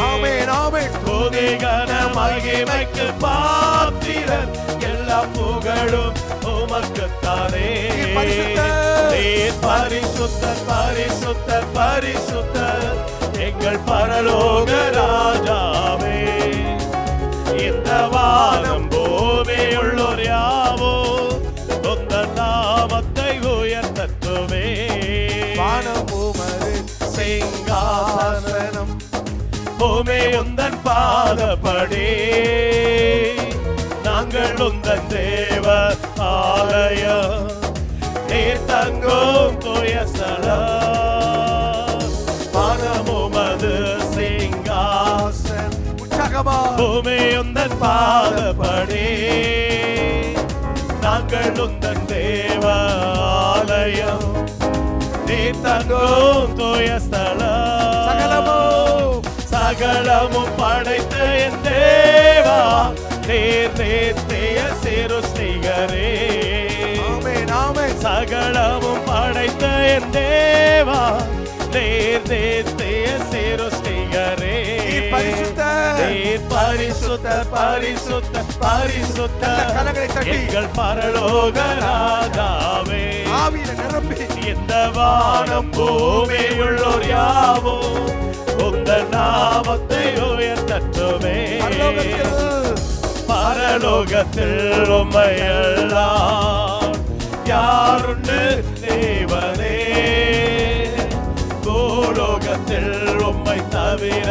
Speaker 4: ஆமென் ஆமென்.
Speaker 1: துதி கன மகிமைக்கு பாத்திரன் எல்லா புகழும் உமக்குத்தானே.
Speaker 4: நீர் பரிசுத்தர்.
Speaker 1: நீர் பரிசுத்தர் பரிசுத்தர் பரிசுத்தர் எங்கள் பரலோக ராஜாவே, இந்த வானம் பூமியுள்ளோர் யாவோ உந்தன் நாமத்தை உயர்த்தட்டுமே.
Speaker 4: வானம் உமது
Speaker 1: சிங்காசனம் பூமி உந்தன் பாதப்படி, நாங்கள் உந்தன் தேவ ஆலயம், நீர் தங்கும் தூய ஸ்தலம். வானம் உமது சிங்காசனம்
Speaker 4: உற்சாகமா
Speaker 1: பூமி உந்தன் பாதப்படி, நாங்கள் உந்தன் தேவ ஆலயம், நீர் தங்கும் தூய ஸ்தலம். சகலமும் படைத்த என் தேவா, நீர் நித்திய சிருஷ்டிகரே.
Speaker 4: ஆமென் ஆமென்.
Speaker 1: சகலமும் படைத்த என் தேவா, நீர் நித்திய சிருஷ்டிகரே.
Speaker 4: நீர் பரிசுத்தர்.
Speaker 1: நீர் பரிசுத்தர் பரிசுத்தர் பரிசுத்தர்
Speaker 4: கரங்களை தட்டி.
Speaker 1: எங்கள் பரலோக ராஜாவே,
Speaker 4: ஆவியில நிரம்பி
Speaker 1: இந்த வானம் பூமியுள்ளோர் யாவோ உந்தன் நாமத்தை உயர்த்தட்டுமே. பரலோகத்தில் உம்மையெல்லாம் யாருண்டு தேவனே, பூலோகத்தில் உம்மை தவிர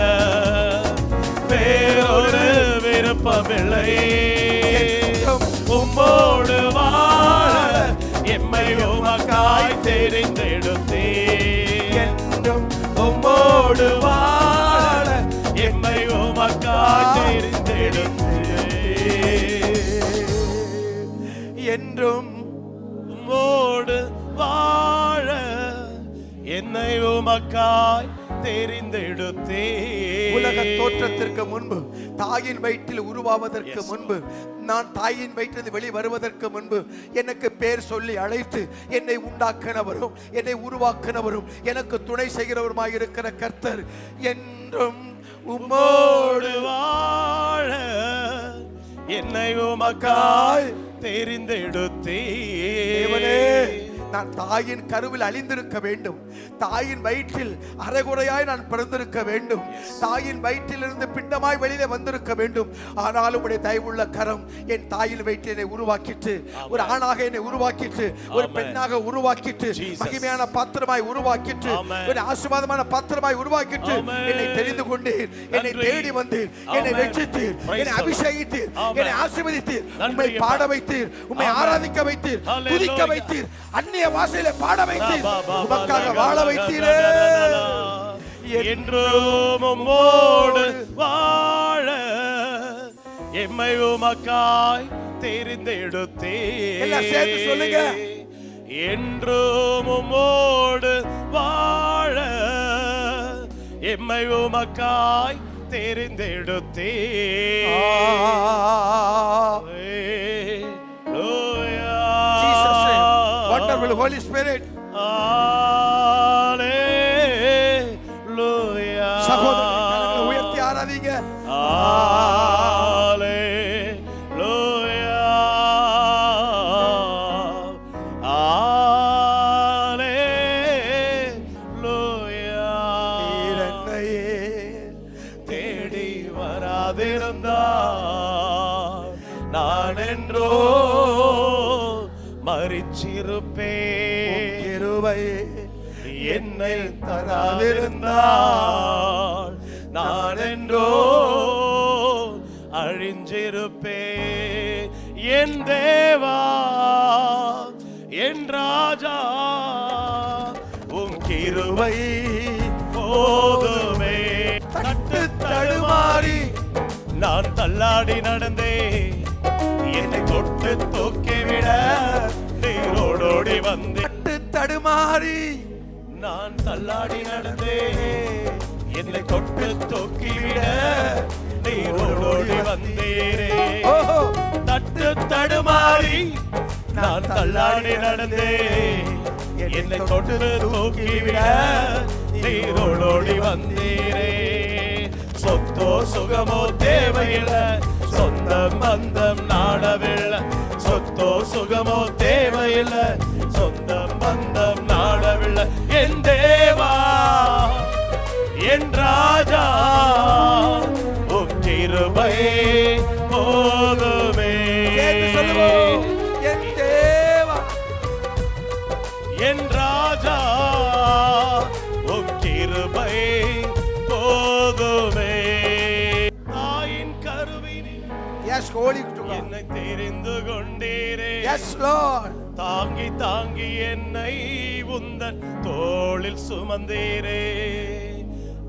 Speaker 1: வேறொரு விருப்பமில்லை. உம்மோடு வாழ எம்மை உமக்காய் தெரிந்தெடுத்தே. என்றும் உம்மோடு வாழ எம்மை உமக்காய் தெரிந்தெடுத்தே.
Speaker 4: என்றும்
Speaker 1: உம்மோடு வாழ என்னை உமக்காய் தெரிந்தெடுத்தே.
Speaker 4: உலக தோற்றத்திற்கு முன்பு, தாயின் வயிற்றில் உருவாவதற்கு முன்பு, நான் தாயின் வயிற்றில் வெளி வருவதற்கு முன்பு எனக்கு பேர் சொல்லி அழைத்து என்னை உண்டாக்கினவரும் என்னை உருவாக்கினவரும் எனக்கு துணை செய்கிறவருமாய் இருக்கிற கர்த்தர் என்றும் உம்மோடு
Speaker 1: வாழ என்னை உமக்காய் தெரிந்தெடுத்தே.
Speaker 4: தேவனே, நான் தாயின் கருவில் அழிந்திருக்க வேண்டும், தாயின் வயிற்றில் அரைகுறையாய் நான் பிறந்திருக்க வேண்டும், தாயின் வயிற்றிலிருந்து பிண்டமாய் வெளியிலே வந்திருக்க வேண்டும். ஆனாலும் உடைய தயவுள்ள கரம் என் தாயின் வயிற்றில் என்னை உருவாக்கிட்டு, ஒரு ஆணாக என்னை உருவாக்கிட்டு, ஒரு பெண்ணாக உருவாக்கிட்டு, மகிமையான பாத்திரமாய் உருவாக்கிட்டு, ஒரு ஆசீர்வாதமான பாத்திரமாய் உருவாக்கிட்டு என்னை தெரிந்து கொண்டீர், என்னை தேடி வந்தீர், என்னை ரட்சித்தீர், என்னை அபிஷேகித்தீர், என்னை ஆசீர்வதித்தீர், உம்மை பாட வைத்தீர், உம்மை ஆராதிக்க வைத்தீர், துதிக்க வைத்தீர், அந்நிய வாசையிலே பாட வைத்தீர், உமக்காக வாழ வைத்தீரே.
Speaker 1: என்றும் உம்மோடு வாழ எம்மை உமக்காய் தெரிந்தெடுத்தே.
Speaker 4: எல்லாம் சேர்த்து சொல்லுங்க.
Speaker 1: என்றும் உம்மோடு வாழ எம்மை உமக்காய் தெரிந்தெடுத்தே.
Speaker 4: Jesus name. Wonderful Holy Spirit.
Speaker 1: Hallelujah. நான் என்றோ மரிச்சிருப்பேன்.
Speaker 4: கிருபை
Speaker 1: என்னை தராதிருந்தால் நான் என்றோ அழிஞ்சிருப்பேன். என் தேவா என் ராஜா உம் கிருபை போதுமே. தட்டு தடுமாறி நான் தள்ளாடி நடந்தேன், என்னை தொட்டு தூக்கிவிட நீரோடோடி வந்தேன்.
Speaker 4: தட்டு தடுமாறி
Speaker 1: நான் தள்ளாடி நடந்தேன், என்னை தொட்டு தூக்கிவிட நீரோடோடி வந்தீரே.
Speaker 4: ஓஹோ
Speaker 1: தட்டு தடுமாறி நான் தள்ளாடி நடந்தேன், என்னை தொட்டு தூக்கிவிட நீரோடோடி வந்தீரே. சொத்தோ சுகமோ தேவையில்லை, சொந்தம் பந்தம் நாடவில்லை. சொத்தோ சுகமோ தேவையில்லை, சொந்தம் பந்தம் நாடவில்லை. என் தேவா என் ராஜா உம் கிருபை போதுமே.
Speaker 4: கேட்டு சொல்லுவோம். என் தேவா
Speaker 1: என் ராஜா உம் கிருபை போதுமே. தாயின் கருவினில்
Speaker 4: எஸ் ஹோலி டு காட்.
Speaker 1: என்னை தெரிந்து கொண்டீரே.
Speaker 4: Yes Lord.
Speaker 1: தாங்கி தாங்கி என்னை உந்தன் தோளில் சுமந்தீரே.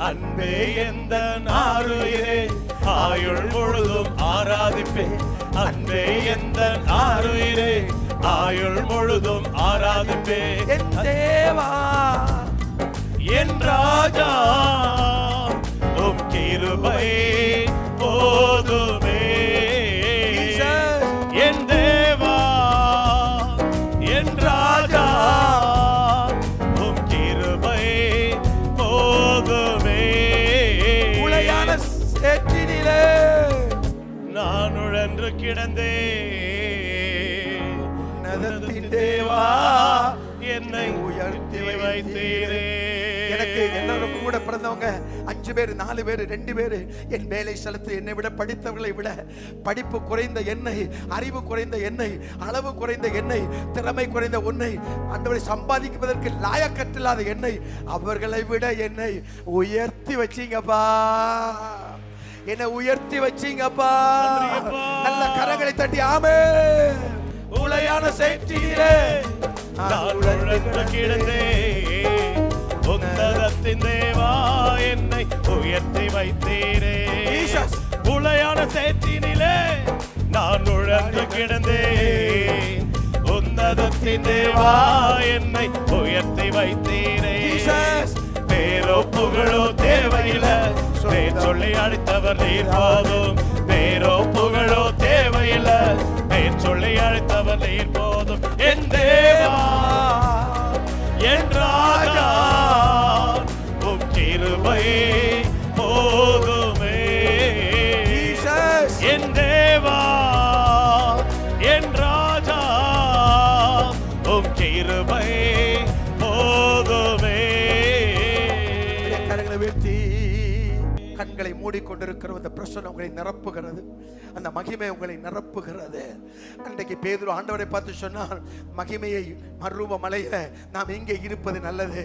Speaker 1: அன்பே எந்த ஆருயிரே ஆயுள் முழுதும் ஆராதிப்பேன். அன்பே எந்த ஆருயிரே ஆயுள் முழுதும் ஆராதிப்பேன்.
Speaker 4: என் தேவா
Speaker 1: என் ராஜா உம் கிருபை போதுமே.
Speaker 4: Jesus.
Speaker 1: என் தேவா என் ராஜா உம் கிருபை போதுமே.
Speaker 4: உளையான சேற்றினிலே
Speaker 1: நான் உழன்று கிடந்தேன்,
Speaker 4: உன்னதத்தின் தேவா
Speaker 1: என்னை
Speaker 4: உயர்த்தி
Speaker 1: வைத்தீரே.
Speaker 4: எனக்கு எல்லாரும் கூட பிறந்தவங்க 5 பேர் 4 பேர் 2 பேர் என் வேலை ஸ்தலத்து என்னை விட படித்தவர்களை விட படிப்பு குறைந்த என்னை, அறிவு குறைந்த என்னை, அளவு குறைந்த என்னை, திறமை குறைந்த உன்னை, ஆண்டவரை சம்பாதிப்பதற்கு லாயக்கற்றில்லாத என்னை, அவர்களை விட என்னை உயர்த்தி வச்சீங்கப்பா. என்னை உயர்த்தி வச்சீங்கப்பா. நல்ல கரங்களை தட்டி ஆமென். உளையான சேற்றிலே
Speaker 1: நான் உழன்று கிடந்தேன், உன்னதத்தின் தேவா என்னை உயர்த்தி வைத்தீரே.
Speaker 4: Jesus.
Speaker 1: உளையான சேற்றினிலே நான் உழன்று கிடந்தேன், உன்னதத்தின் தேவா என்னை உயர்த்தி வைத்தீரே.
Speaker 4: Jesus.
Speaker 1: பேரோ புகழோ தேவையில்லை, பேர் சொல்லி அழைத்தவர் நீர் போதும். பேரோ புகழோ தேவையில்லை, பேர் சொல்லி அழைத்தவர் நீர் போதும். என் தேவா என் ராஜா உம் கிருபை போதுமே.
Speaker 4: Jesus.
Speaker 1: என் தேவா என் ராஜா உம் கிருபை போதுமே.
Speaker 4: கரங்களை வீழ்த்தி கண்களை மூடிக்கொண்டிருக்கிற அந்த பிரசன்னம் உங்களை நிரப்புகிறது, அந்த மகிமை உங்களை நிரப்புகிறது. அன்றைக்கு பேதுரு ஆண்டவரை பார்த்து சொன்னார், மகிமையை மறுரூப மலையில நாம் எங்கே இருப்பது நல்லது.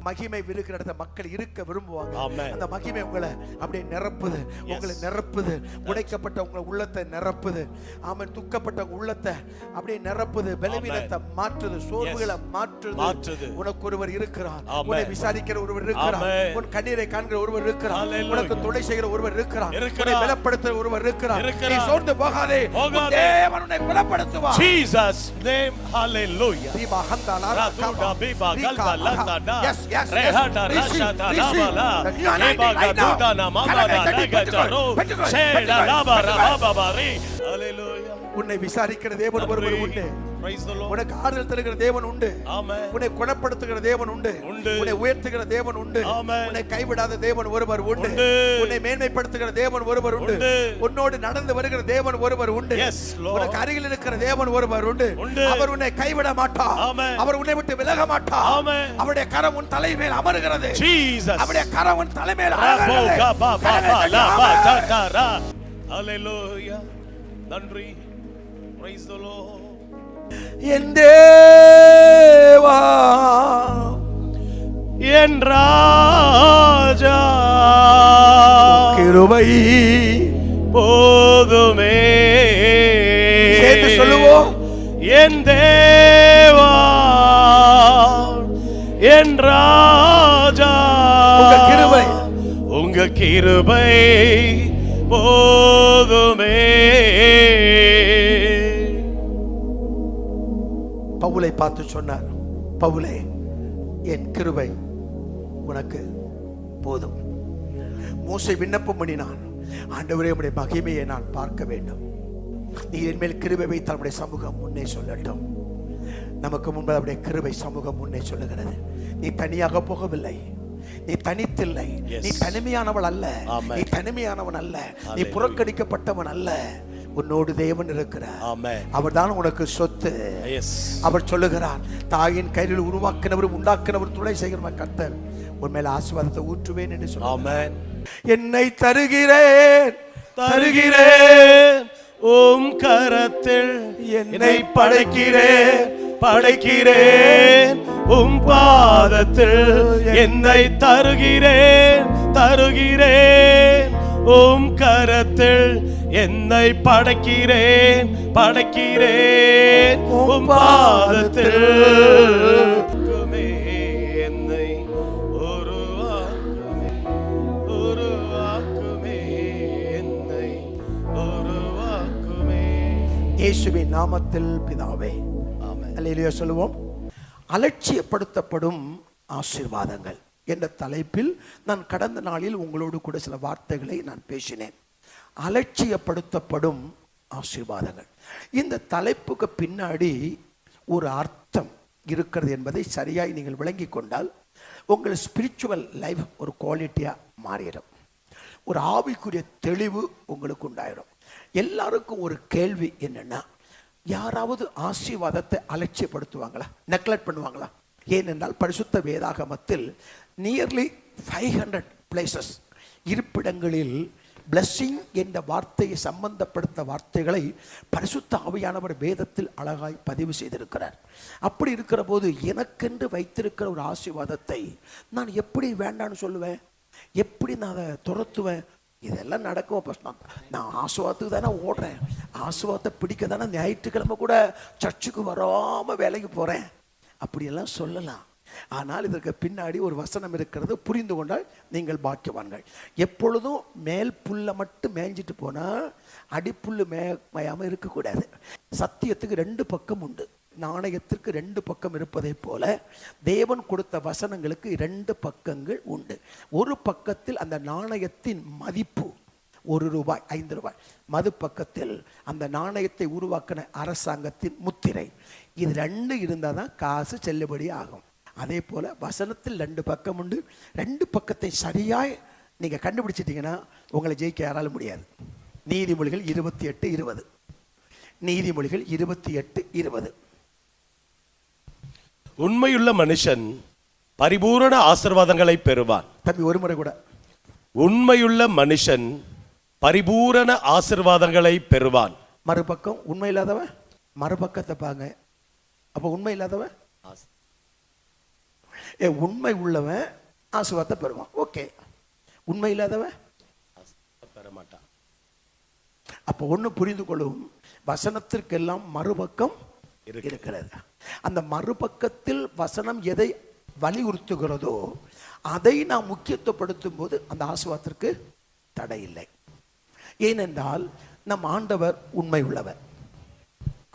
Speaker 4: மகிமை இருக்கிற இடத்துல மக்கள் இருக்க விரும்புவாங்க. அந்த மகிமை உங்களை அப்படியே நிரப்புது, உங்களை நிரப்புது. உடைக்கப்பட்ட உங்களை உள்ளத்தை நிரப்புது. ஆமென். துக்கப்பட்ட உள்ளத்தை அப்படியே நிரப்புது. பலவீனத்தை மாற்றுது, சோர்வுகளை மாற்றுது. உனக்கு ஒருவர் இருக்கிறார், உன்னை விசாரிக்கிற ஒருவர் இருக்கிறார், உன் கண்ணீரை காண்கிற ஒருவர் இருக்கிறார், உனக்கு துணை செய்கிற ஒருவர் இருக்கிறார், உன்னை பலப்படுத்துகிற ஒருவர் இருக்கிறார். நீ சோர்ந்து போகாதே, தேவன் உன்னை பலப்படுத்துவார்.
Speaker 1: Jesus name, hallelujah.
Speaker 4: தீபா ஹந்தாலா
Speaker 1: ராதுடா பிபா கல்பலந்தடா.
Speaker 4: Yes, yes,
Speaker 1: ரேஹடா ரஷதா லாபலா. ஏபா கதுடா நமாபா நகஜரோ. ஷேடா லாபா ரபாபாரி. Hallelujah.
Speaker 4: உன்னை விசாரிக்கிற தேவன் ஒருவர் உண்டு.
Speaker 1: Praise the Lord.
Speaker 4: உனக்கு ஆறுதல் தருகிற தேவன் உண்டு.
Speaker 1: Amen.
Speaker 4: உன்னை குணப்படுத்துகிற தேவன் உண்டு. உன்னை உயர்த்துகிற தேவன் உண்டு. உன்னை கைவிடாத தேவன் ஒருவர் உண்டு. உன்னை மேன்மைப்படுத்துகிற தேவன் ஒருவர் உண்டு. உன்னோடு நடந்து வருகிற தேவன் ஒருவர் உண்டு. உனக்கு அருகில் இருக்கிற தேவன் ஒருவர் உண்டு. அவர் உன்னை கைவிட மாட்டார். அவர் உன்னை விட்டு விலக மாட்டார். அவருடைய கரம் உன் தலை மேல் அமருகிறது.
Speaker 1: Jesus.
Speaker 4: அவருடைய கரம் உன் தலை மேல் அமருகிறது.
Speaker 1: Hallelujah. நன்றி. Praise the Lord.
Speaker 4: என் தேவா
Speaker 1: என் ராஜா
Speaker 4: கிருபை
Speaker 1: போதுமே.
Speaker 4: சேர்ந்து சொல்லுவோம்.
Speaker 1: என் தேவா என் ராஜா
Speaker 4: உங்க கிருபை
Speaker 1: உங்க கிருபை போதுமே.
Speaker 4: பவுலை பார்த்து சொன்னார், பவுலே என் கிருபை உனக்கு போதும். மோசே விண்ணப்பம் பண்ணினான், ஆண்டவரே உம்முடைய மகிமையை நான் பார்க்க வேண்டும், நீ என் மேல் கிருபை வைத்தால் உம்முடைய சமூகம் முன்னே சொல்லட்டும். நமக்கு முன்பு அவருடைய கிருபை சமூகம் முன்னே சொல்லுகிறது. நீ தனியாக போகவில்லை, நீ தனித்தில்லை, நீ தனிமையானவள் அல்ல, நீ தனிமையானவன் அல்ல, நீ புறக்கணிக்கப்பட்டவன் அல்ல. உன்னோடு தேவன் இருக்கிறார். அவர் தான் உனக்கு சொத்து. அவர் சொல்லுகிறார், தாயின் கையில் உருவாக்கினவர் உண்டாக்கினவர் துணை செய்கிற கர்த்தர் உன் மேல ஆசீர்வாதத்தை ஊற்றுவேன் என்று சொல்லுவார். என்னை தருகிறேன்
Speaker 1: தருகிறேன் உம் கரத்தில், என்னை படைக்கிறேன் படைக்கிறேன் உம் பாதத்தில், என்னை தருகிறேன் தருகிறேன் உம் கரத்தில், என்னை படைக்கிறேன் படைக்கிறேன் உம் பாதத்தில். என்னை உருவாக்குமே உருவாக்குமே என்னை உருவாக்குமே.
Speaker 4: இயேசுவின் நாமத்தில் பிதாவே, அல்லேலூயா சொல்லுவோம். அலட்சியப்படுத்தப்படும் ஆசீர்வாதங்கள் என்ற தலைப்பில் நான் கடந்த நாளில் உங்களோடு கூட சில வார்த்தைகளை நான் பேசினேன். அலட்சியப்படுத்தப்படும் ஆசீர்வாதங்கள், இந்த தலைப்புக்கு பின்னாடி ஒரு அர்த்தம் இருக்கிறது என்பதை சரியாய் நீங்கள் விளங்கி கொண்டால் உங்கள் ஸ்பிரிச்சுவல் லைஃப் ஒரு குவாலிட்டியா மாறிடும், ஒரு ஆவிக்குரிய தெளிவு உங்களுக்கு உண்டாயிடும். எல்லாருக்கும் ஒரு கேள்வி என்னன்னா, யாராவது ஆசீர்வாதத்தை அலட்சியப்படுத்துவாங்களா, நெக்லெக்ட் பண்ணுவாங்களா? ஏனென்றால் பரிசுத்த வேதாகமத்தில் நியர்லி 500 பிளேசஸ் இருப்பிடங்களில் பிளஸ்ஸிங் என்ற வார்த்தையை சம்பந்தப்படுத்த வார்த்தைகளை பரிசுத்த ஆவியானவர் வேதத்தில் அழகாய் பதிவு செய்திருக்கிறார். அப்படி இருக்கிற போது எனக்கென்று வைத்திருக்கிற ஒரு ஆசீர்வாதத்தை நான் எப்படி வேண்டான்னு சொல்லுவேன், எப்படி நான் அதை துரத்துவேன்? இதெல்லாம் நடக்கும். நான் ஆசீர்வாதத்துக்கு தானே ஓடுறேன், ஆசீர்வாதத்தை பிடிக்க தானே ஞாயிற்றுக்கிழமை கூட சர்ச்சுக்கு வராமல் வேலைக்கு போகிறேன், அப்படியெல்லாம் சொல்லலாம். ஆனால் இதற்கு பின்னாடி ஒரு வசனம் இருக்கிறது, புரிந்து கொண்டால் நீங்கள் பாக்கியவான்கள். எப்பொழுதும் மேல் புல்லை மட்டும் மேய்ஞ்சிட்டு போனால் அடிப்புல்லு மேயாமல் இருக்கக்கூடாது. சத்தியத்துக்கு 2 பக்கம் உண்டு, நாணயத்திற்கு 2 பக்கம் இருப்பதை போல தேவன் கொடுத்த வசனங்களுக்கு 2 பக்கங்கள் உண்டு. ஒரு பக்கத்தில் அந்த நாணயத்தின் மதிப்பு ₹1, ₹5, மறுபக்கத்தில் அந்த நாணயத்தை உருவாக்கின அரசாங்கத்தின் முத்திரை. இது 2 இருந்தால் தான் காசு செல்லுபடி ஆகும். அதே போல வசனத்தில் 2 பக்கம் உண்டு. 2 பக்கத்தை சரியாய் நீங்க கண்டுபிடிச்சிட்டீங்கன்னா உங்களை ஜெயிக்க யாரால முடியாது. நீதிமொழிகள் 28:20, நீதிமொழிகள் 28:20.
Speaker 1: உண்மையுள்ள மனுஷன் பரிபூரண ஆசீர்வாதங்களை பெறுவான்.
Speaker 4: தம்பி ஒரு முறை கூட,
Speaker 1: உண்மையுள்ள மனுஷன் பரிபூரண ஆசீர்வாதங்களை பெறுவான்.
Speaker 4: மறுபக்கம் உண்மை இல்லாதவன், மறுபக்கத்தை பாங்க. அப்ப உண்மை இல்லாதவன், உண்மை உள்ளவன் ஆசீர்வாதத்தை பெறுவான். ஓகே, உண்மை இல்லாதவன் பெற மாட்டான். அப்ப ஒண்ணு புரிந்து கொள்ளும், வசனத்திற்கெல்லாம் மறுபக்கம் இருக்கிறது. அந்த மறுபக்கத்தில் வசனம் எதை வலியுறுத்துகிறதோ அதை நாம் முக்கியத்துவப்படுத்தும் போது அந்த ஆசீர்வாதத்திற்கு தடை இல்லை. ஏனென்றால் நம் ஆண்டவர் உண்மை உள்ளவர்.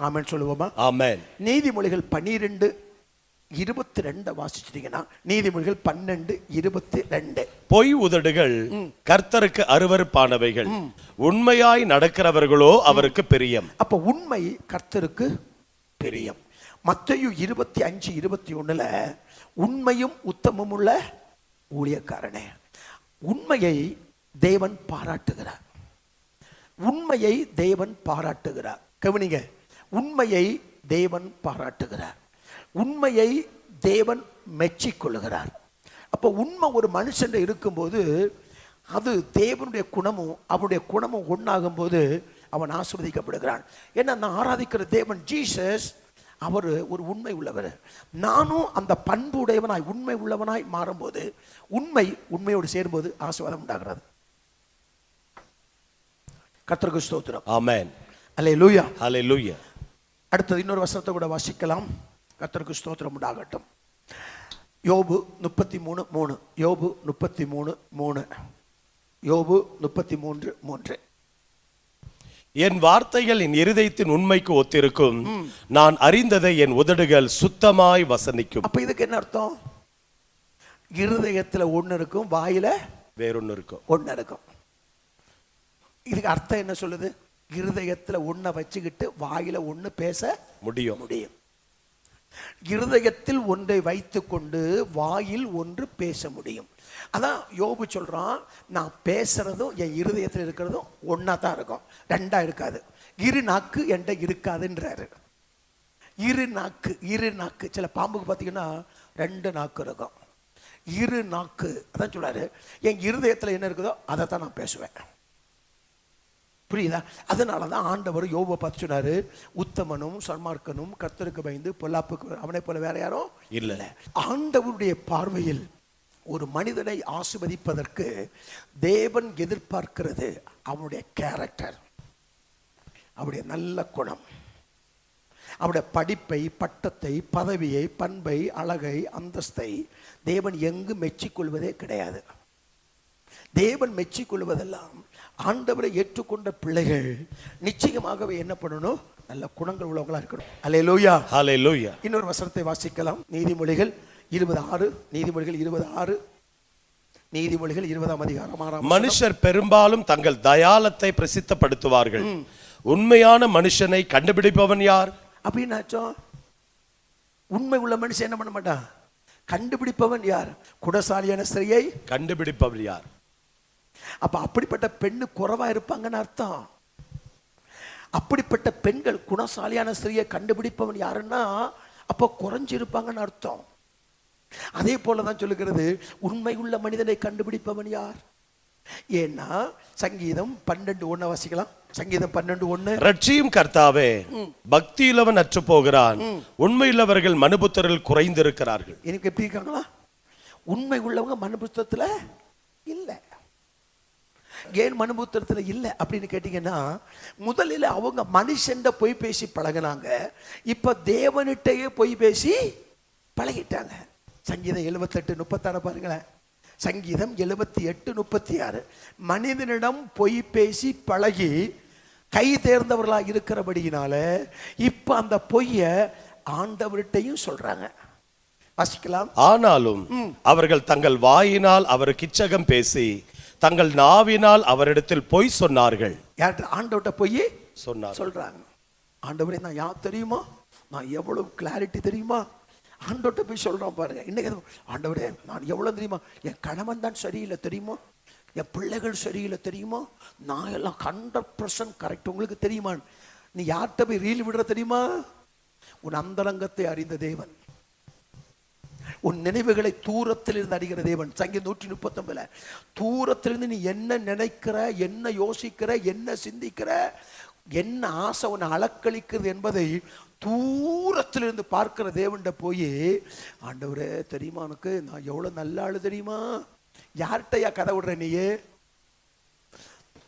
Speaker 4: ஆமென் சொல்லுவோமா? ஆமென். நீதிமொழிகள் 12:22 வாசிச்சிட்டீங்கன்னா, நீதிமொழிகள் 12:22.
Speaker 1: பொய் உதடுகள் கர்த்தருக்கு அருவருப்பானவைகள், உண்மையாய் நடக்கிறவர்களோ அவருக்கு பிரியம்.
Speaker 4: அப்ப உண்மை கர்த்தருக்கு பிரியம். மத்தேயு 25:21 உண்மையும் உத்தமமும் உள்ள ஊழியக்காரனே. உண்மையை தேவன் பாராட்டுகிறார், உண்மையை தேவன் பாராட்டுகிறார். கவனிங்க, உண்மையை தேவன் பாராட்டுகிறார், உண்மையை தேவன் மெச்சிக்கொள்ளுகிறார். அப்போ உண்மை ஒரு மனுஷன் இருக்கும்போது அது தேவனுடைய குணமும் அவருடைய குணமும் ஒன்றாகும் போது அவன் ஆசீர்வதிக்கப்படுகிறான். ஏன்னா நான் ஆராதிக்கிற தேவன் ஜீசஸ், அவர் ஒரு உண்மை உள்ளவர். நானும் அந்த பண்பு உடையவனாய் உண்மை உள்ளவனாய் மாறும்போது, உண்மையோடு சேரும்போது ஆசீர்வாதம் உண்டாகிறது. கர்த்தருக்கு ஸ்தோத்திரம்.
Speaker 1: ஆமென்.
Speaker 4: அல்லேலூயா.
Speaker 1: ஹல்லேலூயா.
Speaker 4: அடுத்தது இன்னொரு வசனத்தை கூட வாசிக்கலாம். கர்த்தருக்கு ஸ்தோத்திரம் உண்டாகட்டும். யோபு 33:3. யோபு 33:3. யோபு 33:3.
Speaker 1: என் வார்த்தைகள் என் இருதயத்தின் உண்மைக்கு ஒத்திருக்கும், நான் அறிந்ததை என் உதடுகள் சுத்தமாய் வசனிக்கும்.
Speaker 4: அப்ப இதுக்கு என்ன அர்த்தம்? இருதயத்துல ஒண்ணு இருக்கும், வாயில
Speaker 1: வேறொன்னு இருக்கும்.
Speaker 4: ஒண்ணு இருக்கும். இதுக்கு அர்த்தம் என்ன சொல்லுது? இருதயத்துல ஒன்ன வச்சுக்கிட்டு வாயில ஒண்ணு பேச
Speaker 1: முடியும்.
Speaker 4: இருதயத்தில் ஒன்றை வைத்துக்கொண்டு வாயில் ஒன்று பேச முடியும். அதான் யோபு சொல்றான், நான் பேசுறதும் என் இருதயத்தில் இருக்கிறதும் ஒன்னா தான் இருக்கும், ரெண்டா இருக்காது. இரு நாக்கு என்கிட்ட இருக்காதுன்றாரு. இரு நாக்கு சில பாம்புக்கு பார்த்தீங்கன்னா 2 நாக்கு இருக்கும். இரு நாக்கு, அதான் சொல்றாரு, என் இருதயத்தில் என்ன இருக்குதோ அதை தான் நான் பேசுவேன். புரியுதா? அதனாலதான் ஆண்டவர் யோபை பார்த்து சொன்னாரு, உத்தமனும் சன்மார்க்கனும் கர்த்தருக்கு பயந்து பொல்லாப்புக்கு அவனை போல வேற யாரும்
Speaker 1: இல்ல.
Speaker 4: ஆண்டவருடைய பார்வையில் ஒரு மனிதனை ஆசீர்வதிப்பதற்கு தேவன் எதிர்பார்க்கிறது அவனுடைய கேரக்டர், அவருடைய நல்ல குணம், அவருடைய படிப்பை, பட்டத்தை, பதவியை, பண்பை, அழகை, அந்தஸ்தை தேவன் எங்கு மெச்சிக்கொள்வதே கிடையாது. தேவன் மெச்சிக்கொள்வதெல்லாம் ஆண்டவரை ஏற்றுக்கொண்ட பிள்ளைகள் நிச்சயமாகவே என்ன பண்ணணும்? நல்ல குணங்கள் உள்ளவங்களா இருக்கணும். அல்லேலூயா.
Speaker 1: ஹல்லேலூயா.
Speaker 4: இன்னொரு வசனத்தை வாசிக்கலாம். நீதிமொழிகள் 26. நீதிமொழிகள் 26. நீதிமொழிகள் 20ஆம் அதிகாரம் 6ஆம் வசனம்.
Speaker 1: மனுஷர் பெரும்பாலும் தங்கள் தயாளத்தை பிரசித்தப்படுத்துவார்கள், உண்மையான மனுஷனை கண்டுபிடிப்பவன் யார்?
Speaker 4: அப்படின்னாச்சோ உண்மை உள்ள மனுஷன் என்ன பண்ண மாட்டான்? கண்டுபிடிப்பவன் யார்? குணசாலியான ஸ்திரியை
Speaker 1: கண்டுபிடிப்பவன் யார்?
Speaker 4: அப்ப அப்படிப்பட்ட பெண்ணு குறைவா இருப்பாங்கன்னு அர்த்தம். அப்படிப்பட்ட பெண்கள் குணசாலியான ஸ்திரியை கண்டுபிடிப்பவன் யாருன்னா அப்ப குறைஞ்சிருப்பாங்கன்னு அர்த்தம். அதே போலதான் சொல்லுகிறது, உண்மை உள்ள மனிதனை கண்டுபிடிப்பவன் யார்? ஏன்னா சங்கீதம் 12:1 வாசிக்கலாம். சங்கீதம் 12:1.
Speaker 1: ரட்சியும் கர்த்தாவே, பக்தியுள்ளவன் அற்று போகிறான், உண்மையுள்ளவர்கள் மனுபுத்தரில் குறைந்திருக்கிறார்கள்.
Speaker 4: எனக்கு எப்படி இருக்காங்களா? உண்மை உள்ளவங்க மனுபுத்தத்துல இல்ல. ஏன் மனுபுத்திரத்துல இல்லை அப்படின்னு கேட்டீங்கன்னா, முதலில் அவங்க மனுஷன் பொய் பேசி பழகினாங்க, இப்ப தேவனிட்டையே பொய் பேசி பழகிட்டாங்க. சங்கீதம் 78:36 பாருங்களேன். சங்கீதம் 78:36. மனிதனிடம் பொய் பேசி பழகி கை தேர்ந்தவர்களா இருக்கிறபடியினால இப்ப அந்த பொய்ய ஆண்டவர்கிட்டையும் சொல்றாங்க. வாசிக்கலாம்.
Speaker 1: ஆனாலும் அவர்கள் தங்கள் வாயினால் அவருக்கு இச்சகம் பேசி தங்கள் நாவினால் அவரிடத்தில் பொய் சொன்னார்கள்.
Speaker 4: ஆண்டவர்கிட்ட பொய்
Speaker 1: சொன்னார்
Speaker 4: சொல்றாங்க. ஆண்டவரே நான் யார் தெரியுமா, நான் எவ்வளவு கிளாரிட்டி தெரியுமா, ஆண்டவர்கிட்ட போய் சொல்றான் பாருங்க. இன்னைக்கு ஆண்டவரே நான் எவ்வளவு தெரியுமா, என் கணவன் தான் சரியில்லை தெரியுமா, என் பிள்ளைகள் சரியில்லை தெரியுமா, நான் எல்லாம் 100% கரெக்ட், உங்களுக்கு தெரியுமா? நீ யார்கிட்ட போய் ரீல் விடுற தெரியுமா? உன் அந்தரங்கத்தை அறிந்த தேவன், உன் நினைவுகளை தூரத்திலிருந்து அறிகிற தேவன். சங்கீதம் 139. தூரத்திலிருந்து நீ என்ன நினைக்கிற, என்ன யோசிக்கிற, என்ன சிந்திக்கிற, என்ன ஆசை உன்னை அலக்களிக்கிறது என்பதை தூரத்திலிருந்து பார்க்கிற தேவன்கிட்ட போய், ஆண்டவரே தெரியுமா உனக்கு நான் எவ்வளவு நல்ல ஆளு தெரியுமா? யார்கிட்டயா கதை விடுற நீயே?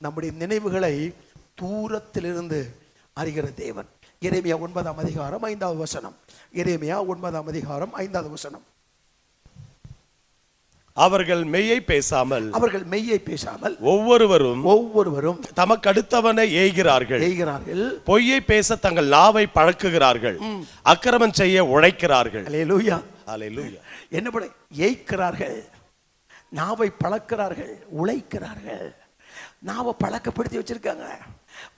Speaker 4: நம்முடைய நினைவுகளை தூரத்திலிருந்து அறிகிற தேவன். எரேமியா 9ஆம் அதிகாரம் 5வது வசனம். எரேமியா 9ஆம் அதிகாரம் 5வது வசனம்.
Speaker 1: அவர்கள் மெய்யை பேசாமல் ஒவ்வொருவரும் தமக்கு அடுத்தவனை ஏய்கிறார்கள். பொய்யை பேச தங்கள் நாவை பழக்குகிறார்கள், அக்கிரமம் செய்ய உழைக்கிறார்கள்.
Speaker 4: அல்லேலூயா.
Speaker 1: அல்லேலூயா.
Speaker 4: என்ன பண்ண? ஏய்க்கிறார்கள், நாவை பழக்கிறார்கள், உழைக்கிறார்கள். நாவை பழக்கப்படுத்தி வச்சிருக்காங்க.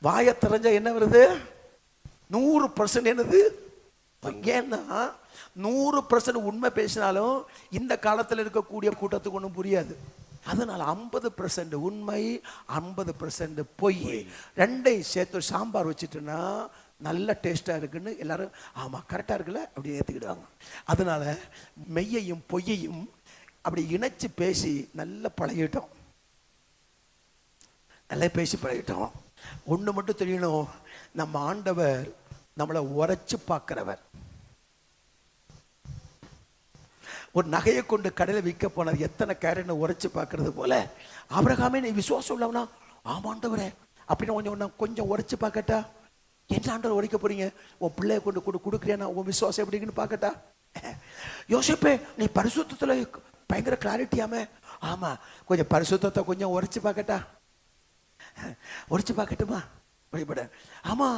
Speaker 4: வாயை திறஞ்சா என்ன வருது? 100% என்னது? ஏன்னா 100% உண்மை பேசினாலும் இந்த காலத்தில் இருக்கக்கூடிய கூட்டத்துக்கு ஒன்றும் புரியாது. அதனால 50% உண்மை, 50% பொய், ரெண்டையும் சேர்த்து சாம்பார் வச்சுட்டுன்னா நல்ல டேஸ்டா இருக்குன்னு எல்லாரும் ஆமா கரெக்டா இருக்குல்ல அப்படி ஏத்துக்கிடுவாங்க. அதனால மெய்யையும் பொய்யையும் அப்படி இணைச்சு பேசி நல்ல பழகிட்டோம். எல்லாம் பேசி பழகிட்டோம். ஒன்று மட்டும் தெரியணும், நம்ம ஆண்டவர் நம்மளை உரைச்சு பார்க்கிறவர். ஒரு நகையை கொண்டு கடையில் விற்க போனது எத்தனை கேரட்னு உரைச்சு பார்க்கறது போல ஆபிரகாமே நீ விசுவாசம் உள்ளவனா? ஆமாண்டவரே அப்படின்னு கொஞ்சம் உரைச்சு பார்க்கட்டா? என்ன ஆண்டவர் உரைக்க போறீங்க? உன் பிள்ளைய கொண்டு கொடுக்குறியா? உன் விசுவாசம் எப்படின்னு பார்க்கட்டா? யோசிப்பே நீ பரிசுத்தத்துல பயங்கர கிளாரிட்டியாமே. ஆமா, கொஞ்சம் பரிசுத்தத்தை கொஞ்சம் உரைச்சு பார்க்கட்டா? உரைச்சு பார்க்கட்டுமா? வழிபட. ஆமா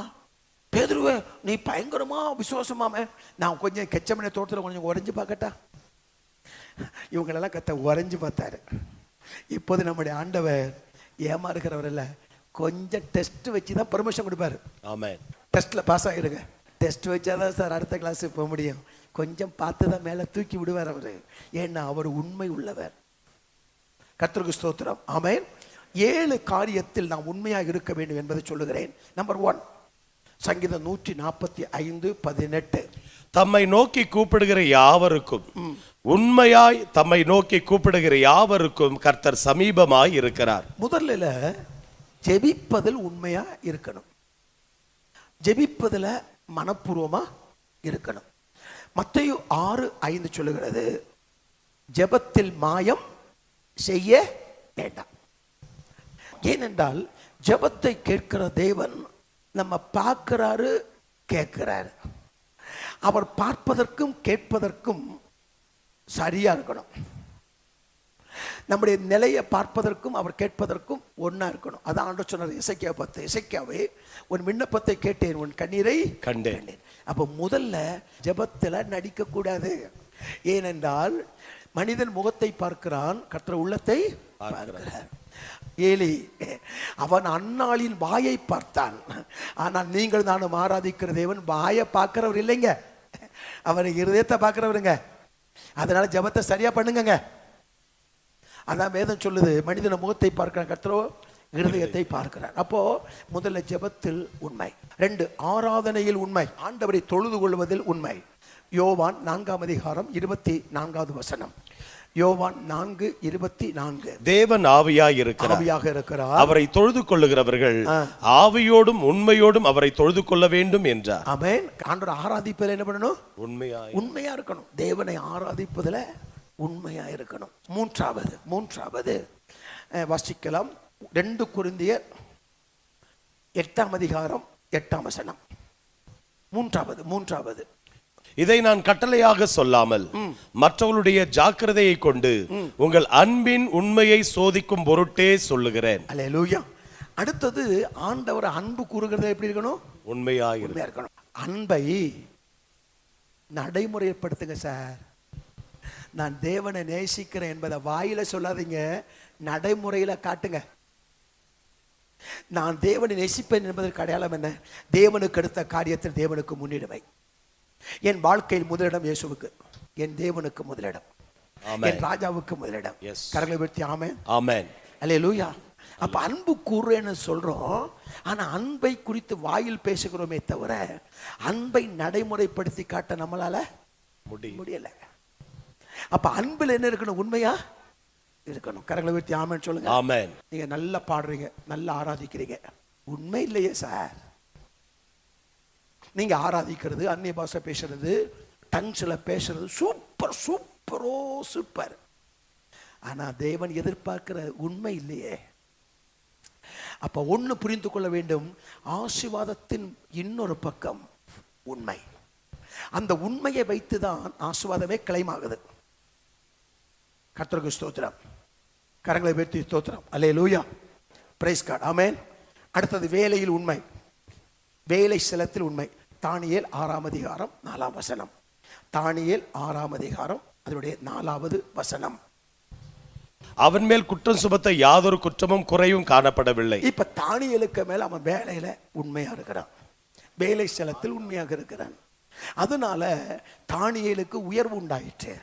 Speaker 4: பேதுருவே நீ பயங்கரமா விசுவாசமாமே, நான் கொஞ்சம் கெச்சமனை தோட்டத்தில் கொஞ்சம் உறைஞ்சு பார்க்கட்டா? இவங்களெல்லாம் கத்த உறைஞ்சு பார்த்தாரு. இப்போது நம்முடைய ஆண்டவர் ஏமாறுகிறவர் இல்ல, கொஞ்சம் டெஸ்ட் வச்சு தான் பெர்மிஷன் கொடுப்பாரு.
Speaker 1: ஆமென்.
Speaker 4: டெஸ்ட்ல பாஸ் ஆகிடுங்க. டெஸ்ட் வச்சாதான் சார் அடுத்த கிளாஸ் போக முடியும். கொஞ்சம் பார்த்து தான் மேலே தூக்கி விடுவார் அவரு. ஏன்னா அவர் உண்மை உள்ளவர். கர்த்தருக்கு ஸ்தோத்திரம். ஆமென். 7 காரியத்தில் நாம் உண்மையாக இருக்க வேண்டும் என்பதை சொல்லுகிறேன். நம்பர் 1, சங்கீதம் 145:18.
Speaker 1: தம்மை நோக்கி கூப்பிடுகிற யாவருக்கும், உண்மையாய் தம்மை நோக்கி கூப்பிடுகிற யாவருக்கும் கர்த்தர் சமீபமாய் இருக்கிறார்.
Speaker 4: முதல்ல ஜெபிப்பதில் உண்மையா இருக்கணும். ஜெபிப்பதில் மனப்பூர்வமா இருக்கணும். மத்தேயு 6:5 சொல்லுகிறது, ஜெபத்தில் மாயம் செய்ய வேண்டாம். ஏனென்றால் ஜெபத்தை கேட்கிற தேவன் நம்ம பார்க்கிறாரு, கேட்கிறாரு. அவர் பார்ப்பதற்கும் கேட்பதற்கும் சரியா இருக்கணும். நம்முடைய நிலையை பார்ப்பதற்கும் அவர் கேட்பதற்கும் ஒன்னா இருக்கணும். அதான் ஆண்டவர் சொன்னார் எசேக்கியா 10, எசேக்கியாவே உன் விண்ணப்பத்தை கேட்டேன், உன் கண்ணீரை கண்டேன். அப்போ முதல்ல ஜெபத்தில் நடிக்க கூடாது. ஏனென்றால் மனிதன் முகத்தை பார்க்கிறான், கர்த்தர் உள்ளத்தை பார்க்கிறார். ஏலி அவன் அன்னாளின் வாயை பார்த்தான், ஆனால் நீங்கள் நானும் ஆராதிக்கிற தேவன் வாயை பார்க்கிறவர் இல்லைங்க, அவர் இருதயத்தை பார்க்கிறவருங்க. அதனால ஜெபத்தை சரியா பண்ணுங்க. அதான் வேதம் சொல்லுது, மனிதன முகத்தை பார்க்கிறான், கர்த்தரோ இருதயத்தை பார்க்கிறார். அப்போ முதல்ல ஜெபத்தில் உண்மை. 2, ஆராதனையில் உண்மை. ஆண்டவரை தொழுது கொள்வதில் உண்மை. யோவான் 4:24. யோவான் 4:24.
Speaker 1: தேவன் ஆவியாய் இருக்கிறார், அவரை தொழுது கொள்ளுகிறவர்கள் ஆவியோடும் உண்மையோடும் அவரை தொழுது கொள்ள வேண்டும் என்றார்.
Speaker 4: ஆமென். ஆண்டவரை ஆராதிப்பதில் என்ன பண்ணணும்?
Speaker 1: உண்மையா
Speaker 4: இருக்கணும். தேவனை ஆராதிப்பதில் உண்மையா இருக்கணும். மூன்றாவது வாசிக்கலாம். 2 கொரிந்தியர் 8:8. மூன்றாவது
Speaker 1: இதை நான் கட்டளையாக சொல்லாமல் மற்றவர்களுடைய ஜாக்கிரதையை கொண்டு உங்கள் அன்பின் உண்மையை சோதிக்கும் பொருட்டே சொல்லுகிறேன்.
Speaker 4: அல்லேலூயா. அடுத்தது ஆண்டவர் அன்பு கூறுகிறது எப்படி இருக்கணும்?
Speaker 1: உண்மையா
Speaker 4: இருக்கணும். அன்பை நடைமுறைப்படுத்துங்க சார். நான் தேவனை நேசிக்கிறேன் என்பதை வாயில சொல்லாதீங்க, நடைமுறையில காட்டுங்க. நான் தேவனை நேசிப்பேன் என்பதற்கு அடையாளம் என்ன? தேவனுக்கு அடுத்த காரியத்தில் தேவனுக்கு முன்னிடுமை. என் வாழ்க்கையில் முதலிடம் இயேசுவுக்கு, என் தேவனுக்கு முதலிடம், என் ராஜாவுக்கு முதலிடம். கரங்களை உயர்த்தி ஆமென்.
Speaker 1: ஆமென்.
Speaker 4: அல்லேலூயா. அப்ப அன்பு கூறுன்னு சொல்றோம், ஆனா அன்பை குறித்து வாயில் பேசுகிறோமே தவிர அன்பை நடைமுறைப்படுத்தி காட்ட நம்மளால முடியல. அப்ப அன்பில் என்ன இருக்கணும்? உண்மையா இருக்கணும். கரங்களை உயர்த்தி ஆமென் சொல்லுங்க.
Speaker 1: ஆமென்.
Speaker 4: நீங்க நல்லா பாடுறீங்க, நல்லா ஆராதிக்கிறீங்க, உண்மை இல்லையே சார். நீங்க ஆராதிக்கிறது, அந்நிய பாஷை பேசுறது, டங்ஸ்ல பேசுறது சூப்பர். ஆனா தேவன் எதிர்பார்க்கிற உண்மை இல்லையே. அப்ப ஒண்ணு புரிந்து கொள்ள வேண்டும், ஆசீர்வாதத்தின் இன்னொரு பக்கம் உண்மை. அந்த உண்மையை வைத்துதான் ஆசீர்வாதமே கிளைம் ஆகுது. கர்த்தருக்கு ஸ்தோத்திரம். கரங்களை உயர்த்தி ஸ்தோத்திரம். அல்லேலூயா. Praise God. ஆமென். அடுத்தது வேலையில் உண்மை. வேலை ஸ்தலத்தில் உண்மை. தானியேல் 6:4. தானியேல் 6 அதனுடைய 4
Speaker 1: அவன் மேல் குற்றம் சுமத்த யாதொரு குற்றமும் குறையும் காணப்படவில்லை.
Speaker 4: இப்ப தானியேலுக்கு மேல அவன் வேலையில உண்மையா இருக்கிறான், வேலை ஸ்தலத்தில் உண்மையாக இருக்கிறான். அதனால தானியேலுக்கு உயர்வு உண்டாயிற்று.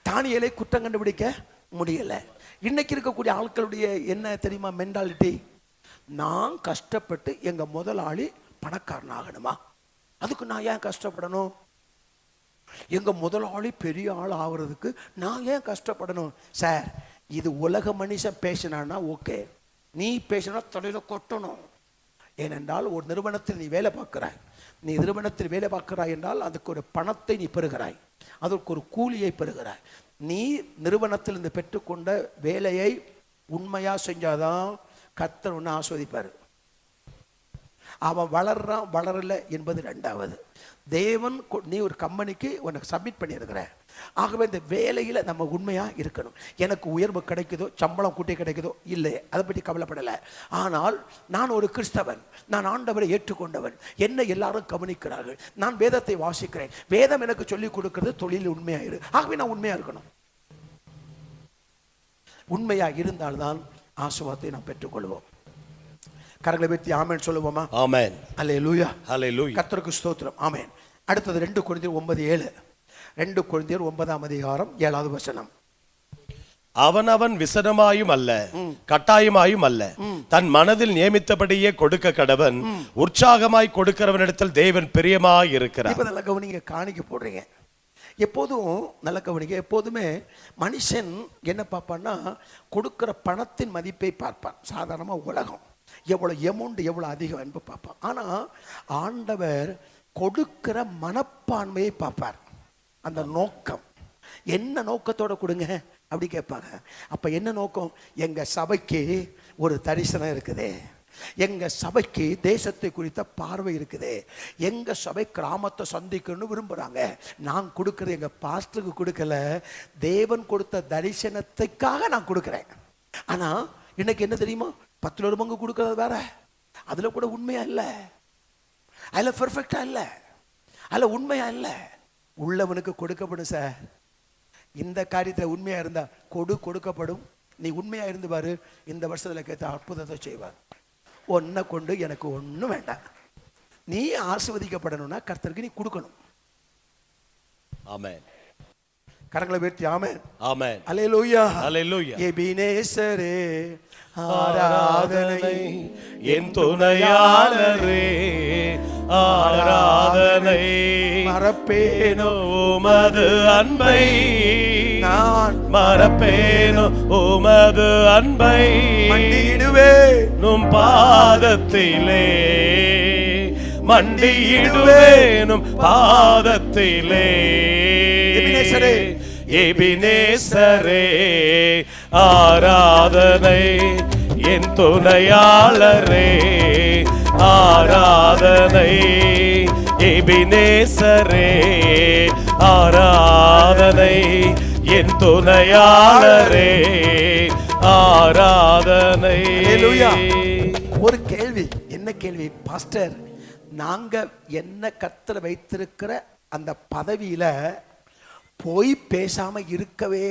Speaker 4: தானியேலை குற்றம் கண்டுபிடிக்க முடியல. இன்னைக்கு இருக்கக்கூடிய ஆட்களுடைய என்ன தெரியுமா மென்டாலிட்டி? நான் கஷ்டப்பட்டு எங்க முதலாளி பணக்காரன் ஆகணுமா, அதுக்கு நான் ஏன் கஷ்டப்படணும்? எங்க முதலாளி பெரிய ஆள் ஆகுறதுக்கு நான் ஏன் கஷ்டப்படணும்? சார், இது உலக மனுஷன் பேசினான்னா ஓகே, நீ பேசினா தொழில கொட்டணும். ஏனென்றால் ஒரு நிறுவனத்தில் நீ வேலை பார்க்கிறாய். நீ நிறுவனத்தில் வேலை பார்க்கிறாய் என்றால் அதுக்கு ஒரு பணத்தை நீ பெறுகிறாய், அதற்கு ஒரு கூலியை பெறுகிறாய். நீ நிறுவனத்தில் இருந்து பெற்றுக்கொண்ட வேலையை உண்மையா செஞ்சாதான் கர்த்தர் ஒன்று ஆஸ்வதிப்பார். அவன் வளர்றான் வளரல என்பது ரெண்டாவது. தேவன் நீ ஒரு கம்பெனிக்கு உனக்கு சப்மிட் பண்ணியிருக்கிற, ஆகவே இந்த வேலையில் நம்ம உண்மையா இருக்கணும். எனக்கு உயர்வு கிடைக்குதோ, சம்பளம் கூட்டி கிடைக்குதோ இல்லை, அதை பற்றி கவலைப்படலை. ஆனால் நான் ஒரு கிறிஸ்தவன், நான் ஆண்டவரை ஏற்றுக்கொண்டவன், என்னை எல்லாரும் கவனிக்கிறார்கள், நான் வேதத்தை வாசிக்கிறேன், வேதம் எனக்கு சொல்லிக் கொடுக்கிறது தொழில் உண்மையாயிரு. ஆகவே நான் உண்மையா இருக்கணும். உண்மையா இருந்தால்தான் ஆசீர்வாதத்தை நாம் பெற்றுக்கொள்வோம். கரங்களை வைத்து ஆமென் சொல்லுவோமா?
Speaker 1: ஆமென்.
Speaker 4: அல்லேலூயா.
Speaker 1: ஹல்லேலூயா.
Speaker 4: கர்த்தருக்கு ஸ்தோத்திரம். ஆமென். அடுத்தது 2 கொரிந்தியர் 9:7. 2 கொரிந்தியர் 9ஆம் அதிகாரம் 7வது வசனம்.
Speaker 1: அவனவன் விசனமாயும் அல்ல கட்டாயமாயும் அல்ல, தன் மனதில் நியமித்தபடியே கொடுக்க கடவன், உற்சாகமாய் கொடுக்கிறவனிடத்தில் தேவன் பிரியமாய் இருக்கிறார்.
Speaker 4: இப்ப நல்ல கவனிங்க, காணிக்க போடுறீங்க. எப்போதும் நல்ல கவனிங்க, எப்போதுமே மனுஷன் என்ன பார்ப்பான்னா கொடுக்கிற பணத்தின் மதிப்பை பார்ப்பான். சாதாரணமாக உலகம் எவ்வளவு எமௌண்ட் எவ்வளவு அதிகம் என்பது பார்ப்பான். ஆனா ஆண்டவர் கொடுக்கிற மனப்பான்மையை பார்ப்பார். அந்த நோக்கம் என்ன நோக்கத்தோட கொடுங்க அப்படி கேட்பாங்க. அப்ப என்ன நோக்கம்? எங்க சபைக்கு ஒரு தரிசனம் இருக்குது, எங்க சபைக்கு தேசத்தை குறித்த பார்வை இருக்குது, எங்க சபை கிராமத்தை சந்திக்கணும்னு விரும்புறாங்க. நான் கொடுக்கறது எங்க பாஸ்டருக்கு கொடுக்கல, தேவன் கொடுத்த தரிசனத்துக்காக நான் கொடுக்கிறேன். ஆனா இன்னைக்கு என்ன தெரியுமா, 10 பங்கு கொடுக்கறது வேற, அதுல கூட உண்மையா இல்லை, அதுல பெர்ஃபெக்டா இல்லை, அதுல உண்மையா இல்லை. உள்ளவனுக்கு கொடுக்கப்படும் சார். இந்த காரியத்தில் உண்மையா இருந்தா கொடுக்கப்படும். நீ உண்மையா இருந்து பாரு, இந்த வருஷத்துல கேட்ட அற்புதத்தை செய்வார். ஒன்னை கொண்டு எனக்கு ஒன்றும் வேண்டாம். நீ ஆசீர்வதிக்கப்படணும்னா கர்த்தருக்கு நீ கொடுக்கணும்.
Speaker 1: ஆமென்.
Speaker 4: கரங்களை உயர்த்தி ஆமென்.
Speaker 1: ஆமென்.
Speaker 4: அல்லேலூயா.
Speaker 1: அல்லேலூயா.
Speaker 4: எபினேசரே ஆராதனை,
Speaker 1: என் துணையாளரே ஆராதனை,
Speaker 4: மறப்பேனோ
Speaker 1: உமது அன்பை,
Speaker 4: நான்
Speaker 1: மறப்பேனோ உமது அன்பை,
Speaker 4: மண்டியிடுவேன்
Speaker 1: உம் பாதத்திலே, மண்டியிடுவேனும் பாதத்திலே.
Speaker 4: எபினேசரே,
Speaker 1: எபினேசரே ஆராதனை, என் துணையாளரே ஆராதனை, எபினேசரே ஆராதனை, என் துணையாளரே ஆராதனை.
Speaker 4: அல்லேலூயா. ஒரு கேள்வி, என்ன கேள்வி பாஸ்டர்? நாங்க என்ன கர்த்தர் வைத்திருக்கிற அந்த பதவியில போய் பேசாம இருக்கவே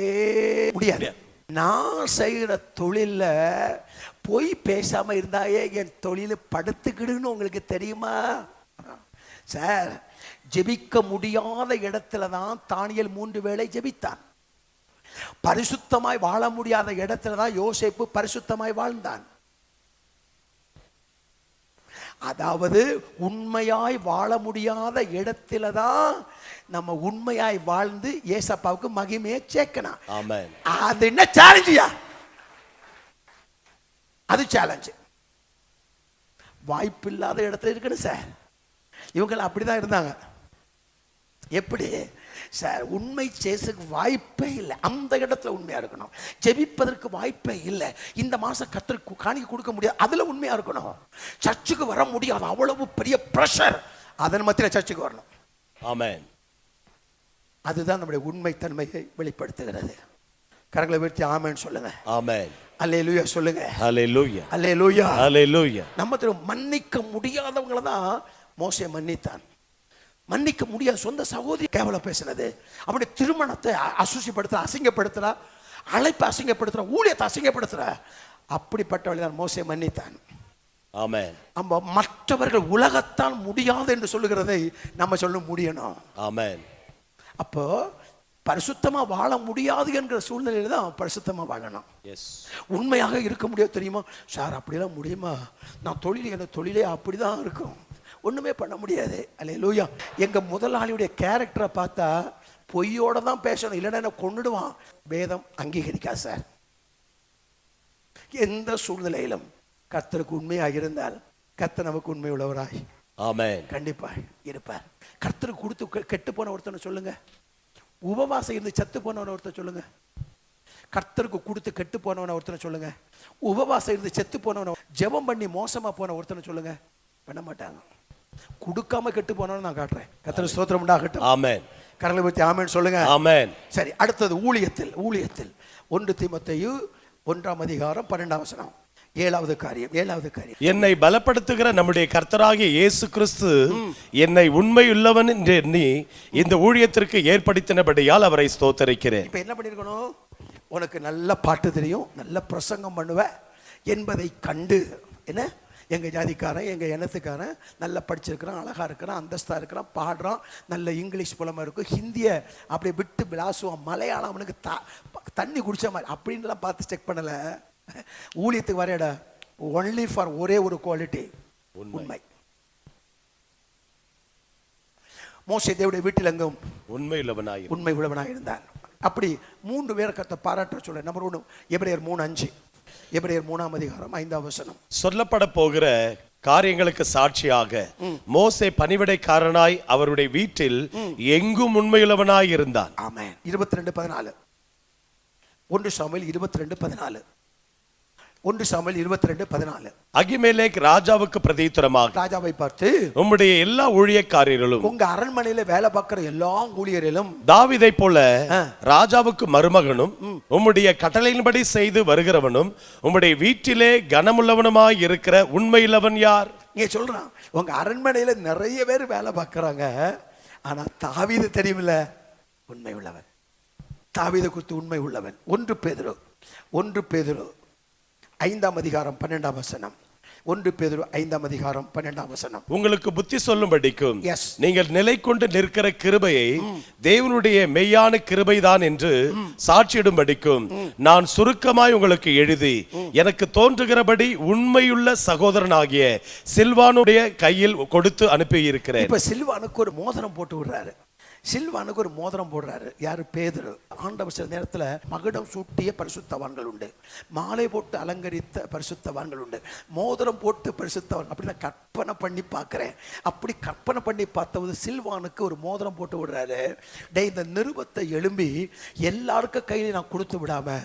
Speaker 4: முடியாது. நான் செய்கிற தொழில போய் பேசாம இருந்தாயே என் தொழில படுத்துக்கிடுன்னு உங்களுக்கு தெரியுமா சார்? ஜெபிக்க முடியாத இடத்துல தான் தானியேல் 3 வேளை ஜெபித்தான். பரிசுத்தமாய் வாழ முடியாத இடத்துல தான் யோசேப்பு பரிசுத்தமாய் வாழ்ந்தான். அதாவது உண்மையாய் வாழ முடியாத இடத்துல தான் நம்ம உண்மையாய் வாழ்ந்து ஏசப்பாவுக்கு மகிமையை சேர்க்கணும்.
Speaker 1: ஆமென்.
Speaker 4: அது என்ன சேலஞ்சியா? அது சேலஞ்சு. வாய்ப்பு இல்லாத இடத்துல இருக்கணும் சார். இவங்க அப்படிதான் இருந்தாங்க. எப்படி சார்? உண்மை சேசுக்கு வாய்ப்பே இல்லை. அந்த இடத்துல உண்மையா இருக்கணும். ஜெபிப்பதற்கு வாய்ப்பே இல்லை. இந்த மாசம் கர்த்தருக்கு காணிக்கை கொடுக்க முடியாது, அதுல உண்மையா இருக்கணும். சர்ச்சுக்கு வர முடியாது, அவ்வளவு பெரிய பிரஷர். அதன் மத்தியில சர்ச்சுக்கு வரணும்.
Speaker 1: ஆமென்.
Speaker 4: அதுதான் நம்முடைய உண்மை தன்மையை வெளிப்படுத்துகிறது. கரங்களை உயர்த்தி ஆமென் சொல்லுங்க.
Speaker 1: ஆமென்.
Speaker 4: அல்லேலூயா சொல்லுங்க.
Speaker 1: ஹல்லேலூயா.
Speaker 4: அல்லேலூயா.
Speaker 1: ஹல்லேலூயா.
Speaker 4: நம்ம மன்னிக்க முடியாதவங்களை தான் மோசே மன்னித்தான். மன்னிக்க முடியாத சொந்த சகோதரி கேவலம் பேசினது, அவனுடைய திருமணத்தை அசுசிப்படுத்துற, அசிங்கப்படுத்துற, அழைப்பை அசிங்கப்படுத்துற, ஊழியத்தை அசிங்கப்படுத்துற, அப்படிப்பட்டவளை தான் மோசே மன்னித்தான்.
Speaker 1: ஆமென்.
Speaker 4: நம்ம மற்றவர்கள் உலகத்தால் முடியாது என்று சொல்லுகிறதை நம்ம சொல்ல முடியணும்.
Speaker 1: ஆமென்.
Speaker 4: அப்போ பரிசுத்தமா வாழ முடியாது என்கிற சூழ்நிலையில தான் பரிசுத்தமா வாழணும்.
Speaker 1: எஸ்.
Speaker 4: உண்மையாக இருக்க முடியாது தெரியுமா சார்? அப்படியெல்லாம் முடியுமா? நான் தொழிலே அப்படிதான் இருக்கும், ஒண்ணுமே பண்ண முடியாது. அல்லேலூயா. எங்க முதலாளியுடைய கேரக்டரை பார்த்தா பொய்யோட தான் பேசணும், இல்லைன்னா என்ன கொன்னுடுவான். வேதம் அங்கீகரிக்கா சார். எந்த சூழ்நிலையிலும் கர்த்தருக்கு உண்மையாக இருந்தால் கர்த்தர் நமக்கு உண்மை உள்ளவராய்
Speaker 1: ஆமென்.
Speaker 4: கண்டிப்பா இருப்பார். கர்த்தருக்கு கொடுத்து கெட்டு போன ஒருத்தனை சொல்லுங்க, உபவாசம் இருந்து செத்து போனவன ஒருத்தர் சொல்லுங்க. கர்த்தருக்கு கொடுத்து கெட்டு போனவன ஒருத்தனை சொல்லுங்க, உபவாசம் இருந்து செத்து போனவன, ஜெபம் பண்ணி மோசமா போன ஒருத்தனை சொல்லுங்க. பண்ண மாட்டாங்க. கொடுக்காம கெட்டு போனவன நான் காட்டுறேன். கர்த்தருக்கு ஸ்தோத்திரம் உண்டாகட்டும்.
Speaker 1: ஆமென்.
Speaker 4: கரங்களை பத்தி ஆமென் சொல்லுங்க.
Speaker 1: ஆமென்.
Speaker 4: சரி, அடுத்தது ஊழியத்தில் 1 தீமோத்தேயு 1:12 7வது காரியம்.
Speaker 1: என்னை பலப்படுத்துகிற நம்முடைய கர்த்தராகிய இயேசு கிறிஸ்து என்னை உண்மையுள்ளவன் என்று எண்ணி இந்த ஊழியத்திற்கு ஏற்படுத்தினபடியால் அவரை ஸ்தோத்தரிக்கிறேன்.
Speaker 4: இப்ப என்ன பண்ணிருக்கணும்? உனக்கு நல்ல பாட்டு தெரியும், நல்ல பிரசங்கம் பண்ணுவ என்பதை கண்டு, என்ன, எங்க ஜாதிக்காரன், எங்க இனத்துக்காரன், நல்லா படிச்சிருக்கிறான், அழகா இருக்கிறான், அந்தஸ்தா இருக்கிறான், பாடுறான், நல்ல இங்கிலீஷ் புலமா இருக்கும், ஹிந்திய அப்படியே விட்டு விளாசுவான், மலையாளம் அவனுக்கு தண்ணி குடிச்ச மாதிரி அப்படின்லாம் பார்த்து செக் பண்ணல. ஊழியத்துக்கு வரையட ஒன்லி ஃபார் ஒரே ஒரு குவாலிட்டி, உண்மை. மோசே தேவனுடைய வீட்டில் எங்கும் உண்மை உள்ளவனாக இருந்தான். அப்படி 3 பேரை கத்த பாராட்ட சொல்ல. நம்பர் 1 எபிரேயர் 3:5, எபிரேயர் 3:5
Speaker 1: சொல்லப்பட போகிற காரியங்களுக்கு சாட்சியாக மோசே பணிவிடைக்காரனாய் அவருடைய வீட்டில் எங்கும் உண்மையுள்ளவனாய் இருந்தான்.
Speaker 4: ஆமென். 22:14 1 சாமுவேல் 22:14 1 சாமுவேல் 22:14
Speaker 1: அகிமெலேக் ராஜாவுக்கு பிரதியுத்தரமாக,
Speaker 4: ராஜாவை பார்த்து,
Speaker 1: உம்முடைய எல்லா ஊழியக்காரர்களும்,
Speaker 4: உங்க அரண்மனையில வேலை பார்க்கிற எல்லா ஊழியர்களும்
Speaker 1: தாவீதை போல ராஜாவுக்கு மருமகனும் உம்முடைய கட்டளையின்படி செய்து வருகிறவனும் உம்முடைய வீட்டிலே கனமுள்ளவனுமாய் இருக்கிற உண்மையுள்ளவன் யார்?
Speaker 4: நீ சொல்றான், உங்க அரண்மனையில நிறைய பேர் வேலை பார்க்கறாங்க, ஆனா தாவீது தெரியுமில்ல, உண்மை உள்ளவன். தாவீதை குறித்து உண்மை உள்ளவன். 1 பேதுரு 5:12 1 பேதுரு 5:12
Speaker 1: உங்களுக்கு புத்தி சொல்லும்படிக்கும்
Speaker 4: Yes.
Speaker 1: நீங்கள் நிலை கொண்டு நிற்கிற கிருபையை தேவனுடைய மெய்யான கிருபைதான் என்று சாட்சியிடும்படிக்கும் நான் சுருக்கமாய் உங்களுக்கு எழுதி எனக்கு தோன்றுகிறபடி உண்மையுள்ள சகோதரனாகிய சில்வானுடைய கையில் கொடுத்து அனுப்பியிருக்கிறேன்.
Speaker 4: இப்ப சில்வானுக்கு ஒரு மோதிரம் போட்டு விடுறாரு. சில்வானுக்கு ஒரு மோதிரம் போடுறாரு. யாரு? பேதுரு. ஆண்டவர் சில நேரத்துல மகுடம் சூட்டிய பரிசுத்தவான்கள் உண்டு, மாலை போட்டு அலங்கரித்த பரிசுத்தவான்கள் உண்டு, மோதிரம் போட்டு பரிசுத்தவான். அப்படி நான் கற்பனை பண்ணி பார்க்கிறேன். அப்படி கற்பனை பண்ணி பார்த்தபோது சில்வானுக்கு ஒரு மோதிரம் போட்டு விடுறாரு. டே, இந்த நிருபத்தை எழும்பி எல்லாருக்கும் கையில நான் கொடுத்து விடாம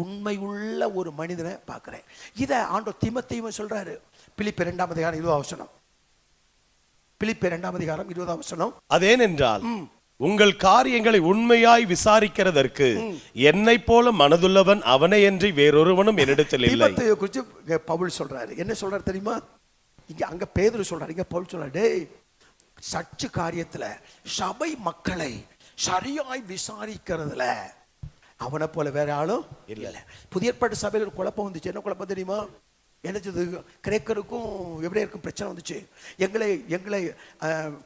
Speaker 4: உண்மையுள்ள ஒரு மனிதனை பார்க்கிறேன். இதை ஆண்டவர் தீமோத்தேயுவும் சொல்றாரு. பிலிப்பியர் 2:20 பிலிப்பியர் 2:20
Speaker 1: அதேனென்றால் உங்கள் காரியங்களை உண்மையாய் விசாரிக்கிறதற்கு என்னை போல மனதுள்ளவன் அவனை என்று வேறொருவனும் என்னிடத்தில் இல்லை.
Speaker 4: தீமோத்தேயுவை குறித்து பவுல் சொல்றாரு. என்ன சொல்றாரு தெரியுமா? இங்க அங்க பேதுரு சொல்றாரு, இங்க பவுல் சொல்றாரு, டேய், சர்ச்சு காரியத்துல சபை மக்களை சரியாய் விசாரிக்கிறதுல அவனை போல வேற ஆளும் இல்ல. புதிய ஏற்பாட்டு சபையில் ஒரு குழப்பம் வந்துச்சு. என்ன குழப்பம் தெரியுமா? என்னது? கிரேக்கருக்கும் எபிரேயருக்கும் பிரச்சனை வந்துச்சு. எங்களை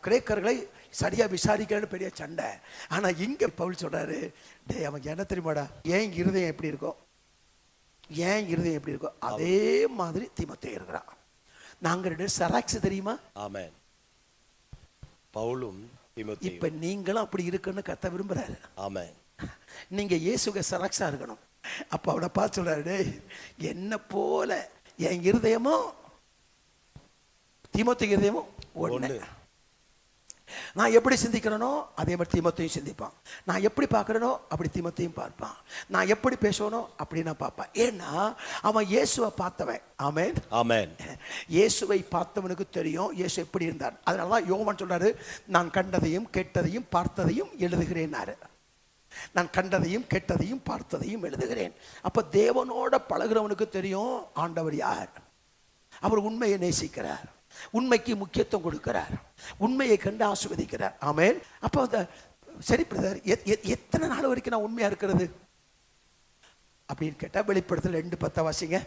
Speaker 4: கிரேக்கர்களை சரியா விசாரிக்கிறன்னு பெரிய சண்டை. ஆனா இங்க பவுல் சொல்றாரு, டே, அவன் என்ன தெரியுமாடா, ஏன் இருதயம் எப்படி இருக்கோ, அதே மாதிரி தீமோத்தேயு இருக்கிறான். நாங்க 2 சராக்ஸ் தெரியுமா?
Speaker 1: ஆமென். பவுலும் தீமோத்தேயு.
Speaker 4: இப்ப நீங்களும் அப்படி இருக்குன்னு கத்த விரும்புறாரு.
Speaker 1: ஆமென்.
Speaker 4: நீங்க இயேசுக்கு சராக்ஸா இருக்கணும். அப்ப அவனை பார்த்து சொல்றாரு, டேய், என்ன போல என் இருதயமும் தீமோத்தேயு இருதயமும் ஒண்ணு. நான் எப்படி சிந்திக்கிறேனோ அதே மாதிரி தீமோத்தேயும் சிந்திப்பான். நான் எப்படி பார்க்கிறேனோ அப்படி தீமோத்தேயும் பார்ப்பான். நான் எப்படி பேசுவனோ அப்படி நான் பார்ப்பேன். ஏன்னா அவன் இயேசுவை பார்த்தவன். ஆமென், ஆமென். இயேசுவை பார்த்தவனுக்கு தெரியும் இயேசு எப்படி இருந்தார். அதனாலதான் யோவான் சொல்றாரு, நான் கண்டதையும் கேட்டதையும் பார்த்ததையும் எழுதுகிறேன்னாரு. நான் கண்டதையும் கேட்டதையும் பார்த்ததையும் எழுதுகிறேன். அப்ப தேவனோட பழகுறவனுக்கு தெரியும் ஆண்டவர் யார். அவர் உண்மையை நேசிக்கிறார், உண்மைக்கு முக்கியத்துவம் கொடுக்கிறார், உண்மையை கண்டு ஆசீர்வதிக்கிறார். ஆமென். அப்ப அந்த சரி பிரதர், எத்தனை நாள் வரைக்கும் நான் உண்மையா இருக்கிறது அப்படின்னு கேட்டா வெளிப்படுத்தல் 2:10 வாசிங்க.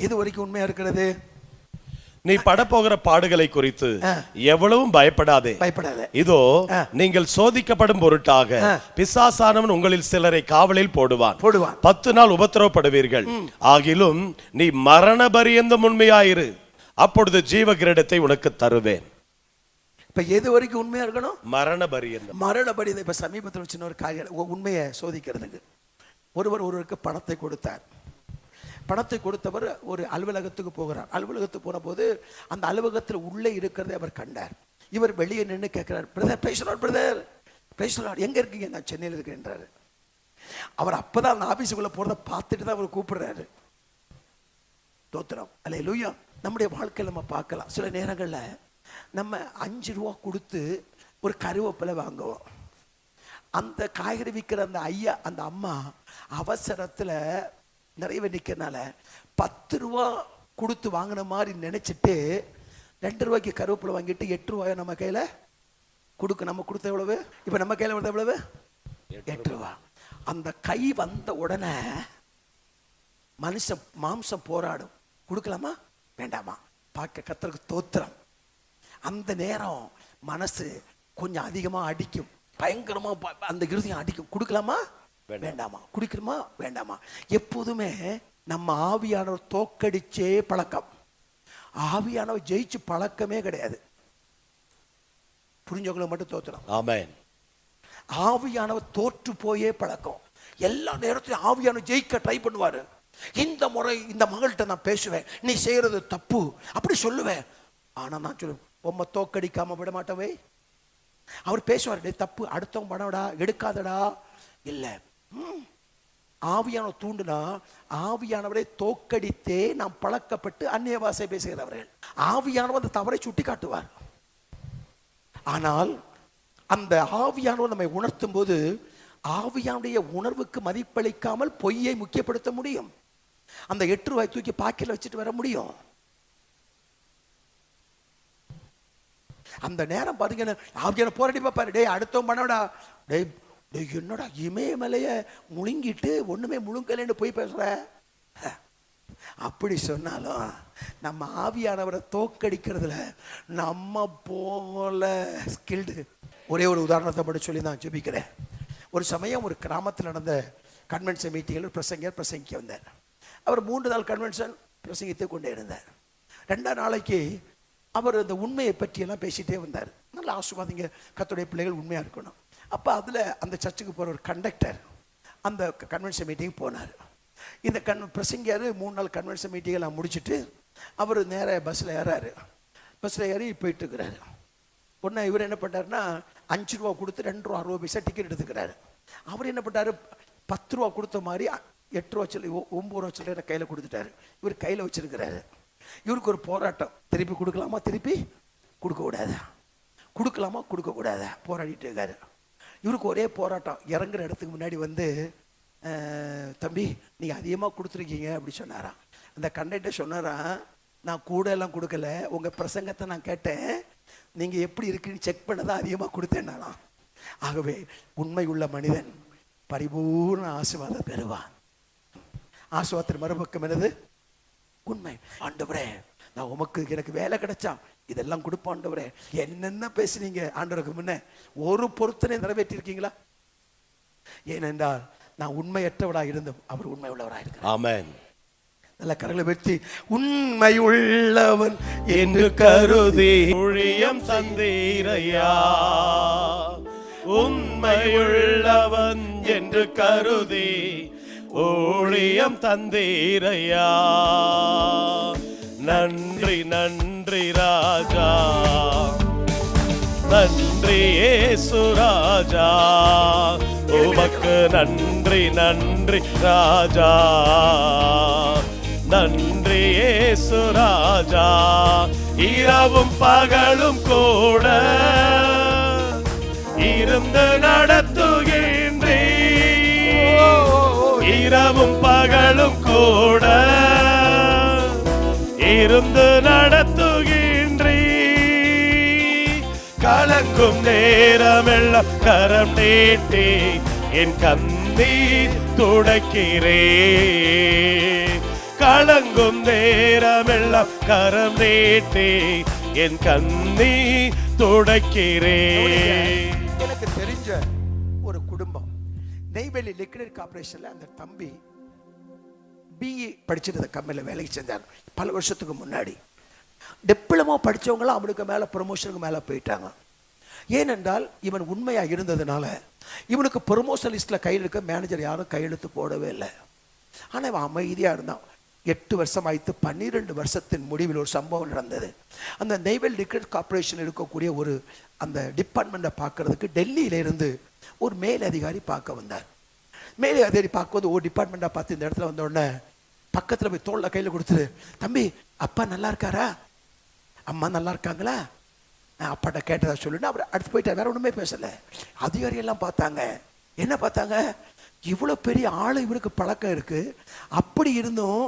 Speaker 4: எது வரைக்கும் உண்மையா இருக்கிறது?
Speaker 1: நீ படப்போகிற பாடுகளை குறித்து எவ்வளவும் பயப்படாதே. இதோ நீங்கள் சோதிக்கப்படும் பொருட்டாக பிசாசானவன் உங்களில் சிலரை காவலில் போடுவான். 10 நாள் உபத்திரவப்படுவீர்கள். ஆகிலும் நீ மரண பரியந்தம் உண்மையாயிரு, அப்பொழுது ஜீவ கிரீடத்தை உனக்கு தருவேன்.
Speaker 4: இப்ப எது வரைக்கும் உண்மையா இருக்கணும்?
Speaker 1: மரண பரியந்தம்.
Speaker 4: இப்ப சமீபத்தில் சின்ன ஒரு காரியம், உண்மையை சோதிக்கிறதுக்கு ஒருவருக்கு பணத்தை கொடுத்தார். பணத்தை கொடுத்தவர் ஒரு அலுவலகத்துக்கு போகிறார். அலுவலகத்துக்கு போன போது அந்த அலுவலகத்தில் உள்ளே இருக்கிறதை அவர் கண்டார். இவர் வெளியே நின்று கேட்கிறார், பிரதர் பிரைஸ் பிரதர் பிரைஸ் எங்க இருக்கீங்க? நான் சென்னையில் இருக்கேன்றாரு. அவர் அப்பதான் அந்த ஆபீஸுக்குள்ள போறதை பார்த்துட்டு தான் அவர் கூப்பிடுறாரு. தோத்திரம் அல்லேலூயா. நம்முடைய வாழ்க்கையில் நம்ம பார்க்கலாம், சில நேரங்கள்ல நம்ம 5 ரூபா கொடுத்து ஒரு கருவேப்பிலை வாங்குவோம். அந்த காய்கறி விற்கிற அந்த ஐயா அந்த அம்மா அவசரத்துல நிறைய நிற்கிறனால 10 ரூபா கொடுத்து வாங்கின மாதிரி நினைச்சிட்டு 2 ரூபாய்க்கு கருவேப்பிலை வாங்கிட்டு 8 ரூபாயை நம்ம கையில கொடுக்க. நம்ம கொடுத்த எவ்வளவு? இப்ப நம்ம கையில வருது எவ்வளவு? 8 ரூபா. அந்த கை வந்த உடனே மனுஷன் மாம்சம் போராடும், கொடுக்கலாமா வேண்டாமா? பார்க்க கர்த்தருக்கு தோத்திரம். அந்த நேரம் மனசு கொஞ்சம் அதிகமா அடிக்கும், பயங்கரமா அந்த இருதயம் அடிக்கும். கொடுக்கலாமா வேண்டாமா? குடிக்கணுமா வேண்டாமா? எப்போதுமே நம்ம ஆவியானவர் தோக்கடிச்சே பழக்கம், ஆவியானவர் ஜெயிச்சு பழக்கமே கிடையாது. புரிஞ்சவங்களை மட்டும் தோத்துறோம்.
Speaker 1: ஆமென்.
Speaker 4: ஆவியானவர் தோற்று போயே பழக்கம். எல்லா நேரத்திலும் ஆவியானவர் ஜெயிக்க ட்ரை பண்ணுவாரு. இந்த முறை இந்த மகள்கிட்ட நான் பேசுவேன், நீ செய்யறது தப்பு அப்படி சொல்லுவேன். ஆனா நான் சொல்லுவேன், உம்மை தோக்கடிக்காம விட மாட்டவே. அவர் பேசுவார், தப்பு அடுத்தவங்க பண்ணடா, எடுக்காதடா. இல்ல, ஆவியானவர் தூண்டுனா ஆவியானவரை தோக்கடித்தே நாம் பழக்கப்பட்டு அந்நிய பாஷை பேசுகிறவர்கள். ஆவியானவர் அந்த தவறை சுட்டி காட்டுவார். ஆனால் அந்த ஆவியானவர் நம்மை உணர்த்தும் போது ஆவியானுடைய உணர்வுக்கு மதிப்பளிக்காமல் பொய்யை முக்கியப்படுத்த முடியும். அந்த 8 ரூபாய் தூக்கி பாக்கெட்ல வச்சுட்டு வர முடியும். அந்த நேரம் பாருங்க, ஆவியான போராடி பாப்பாரு, டேய் அடுத்தவன் பண்ணடா, டேய் என்னடா இமயமலைய முழுங்கிட்டு ஒண்ணுமே முழுங்கலன்னு போய் பேசுற. அப்படி சொன்னாலும் நம்ம ஆவியானவரை தோக்கடிக்கிறதுல நம்ம போல ஸ்கில்டு. ஒரே ஒரு உதாரணத்தை மட்டும் சொல்லி நான் ஜெபிக்கிறேன். ஒரு சமயம் ஒரு கிராமத்தில் நடந்த கன்வென்ஷன் மீட்டிங்கில் பிரசங்கர் பிரசங்கிக்க வந்தார். அவர் 3 நாள் கன்வென்ஷன் பிரசங்கித்து கொண்டே இருந்தார். 2ஆம் நாளைக்கு அவர் அந்த உண்மையை பற்றியெல்லாம் பேசிகிட்டே வந்தார். நல்லா ஆசீர்வாதிங்க, கர்த்தருடைய பிள்ளைகள் உண்மையாக இருக்கணும். அப்போ அதில் அந்த சர்ச்சுக்கு போகிற ஒரு கண்டக்டர் அந்த கன்வென்ஷன் மீட்டிங் போனார். இந்த பிரசங்கியார் 3 நாள் கன்வென்ஷன் மீட்டிங்கெல்லாம் முடிச்சுட்டு அவர் நேர பஸ்ஸில் ஏறாரு. பஸ்ஸில் ஏறி போயிட்டு இருக்கிறாரு. உடனே இவர் என்ன பண்ணாருன்னா 5 ரூபா கொடுத்து 2 ரூபா 60 பைசா டிக்கெட் எடுத்துக்கிறாரு. அவர் என்ன பண்ணாரு, 10 ரூபா கொடுத்த மாதிரி 8 ரூபா சொல்லி 9 ரூபா சொல்லி கையில் கொடுத்துட்டாரு. இவர் கையில் வச்சிருக்கிறாரு. இவருக்கு ஒரு போராட்டம், திருப்பி கொடுக்கலாமா திருப்பி கொடுக்க கூடாதா, கொடுக்கலாமா கொடுக்க கூடாதா போராடிட்டு இருக்காரு. இவருக்கு ஒரே போராட்டம். இறங்குற இடத்துக்கு முன்னாடி வந்து, தம்பி நீங்கள் அதிகமாக கொடுத்துருக்கீங்க அப்படி சொன்னாராம். அந்த கண்டக்டர் சொன்னாராம், நான் கூட எல்லாம் கொடுக்கல, உங்கள் பிரசங்கத்தை நான் கேட்டேன், நீங்கள் எப்படி இருக்குன்னு செக் பண்ணதான் அதிகமாக கொடுத்தேன்னாலாம். ஆகவே உண்மை உள்ள மனிதன் பரிபூர்ண ஆசீர்வாதம் பெறுவான். ஆசீர்வாதத்தின் மறுபக்கம் என்னது? உண்மை. ஆண்டவரே, நான் உமக்கு எனக்கு வேலை கிடைச்சா இதெல்லாம் கொடுப்போம் ஆண்டவரே. என்னென்ன பேசுனீங்க ஆண்டவருக்கு முன்ன ஒரு பொருத்தனை நிறைவேற்றி இருக்கீங்களா? ஏனென்றால் நான் உண்மையற்றவராக இருந்தும் அவர் உண்மை உள்ளவராக இருக்கிறார்.
Speaker 1: ஆமென்.
Speaker 4: நல்ல கரங்களை வெற்றி, உண்மை உள்ளவன்
Speaker 1: என்று கருதி ஊழியம் தந்தீரையா, உண்மையுள்ளவன் என்று கருதி ஊழியம் தந்தீரையா. நன்றி நன்றி ராஜா, நன்றி இயேசு ராஜா, உமக்கு நன்றி நன்றி ராஜா, நன்றி இயேசு ராஜா. இரவும் பகலும் கூட இருந்து நடத்துகின்றே, இரவும் பகலும் கூட இருந்து நடத்துகின்றே. கலங்கும் நேரமெல்லாம் கரம் நீட்டி என் கண்ணீர் துடைக்கிறே. கலங்கும் நேரமெல்லாம் கரம் நீட்டி என் கண்ணீர் துடைக்கிறே.
Speaker 4: எனக்கு தெரிஞ்ச ஒரு குடும்பம், நெய்வேலி லிக்விட் கார்பரேஷன்ல அந்த தம்பி பிஇ படிச்சிருந்த கம்பெனியில் வேலைக்கு செஞ்சார். பல வருஷத்துக்கு முன்னாடி டிப்ளமோ படித்தவங்களாம் அவனுக்கு மேலே ப்ரொமோஷனுக்கு மேலே போயிட்டாங்க. ஏனென்றால் இவன் உண்மையாக இருந்ததுனால இவனுக்கு ப்ரொமோஷன் லிஸ்ட்டில் கையில் இருக்க மேனேஜர் யாரும் கையெழுத்து போடவே இல்லை. ஆனால் இவன் அமைதியாக இருந்தான். 8 வருஷம் ஆயிட்டு 12 வருஷத்தின் முடிவில் ஒரு சம்பவம் நடந்தது. அந்த நெய்வேல் டிக்ரெட் கார்பரேஷன் இருக்கக்கூடிய ஒரு அந்த டிபார்ட்மெண்ட்டை பார்க்கறதுக்கு டெல்லியில இருந்து ஒரு மேல் அதிகாரி பார்க்க வந்தார். மேலே அதிகாரி பார்க்கும்போது ஒரு டிபார்ட்மெண்ட்டாக பார்த்து இந்த இடத்துல வந்த உடனே பக்கத்தில் போய் தோளில் கையில் கொடுத்துரு, தம்பி அப்பா நல்லா இருக்காரா, அம்மா நல்லா இருக்காங்களா, நான் அப்பாட்ட கேட்டதா சொல்லுன்னு அவர் அடுத்து போயிட்டார். வேற ஒன்றுமே பேசலை. அதிகாரி எல்லாம் பார்த்தாங்க. என்ன பார்த்தாங்க, இவ்வளோ பெரிய ஆள் இவருக்கு பழக்கம் இருக்கு, அப்படி இருந்தும்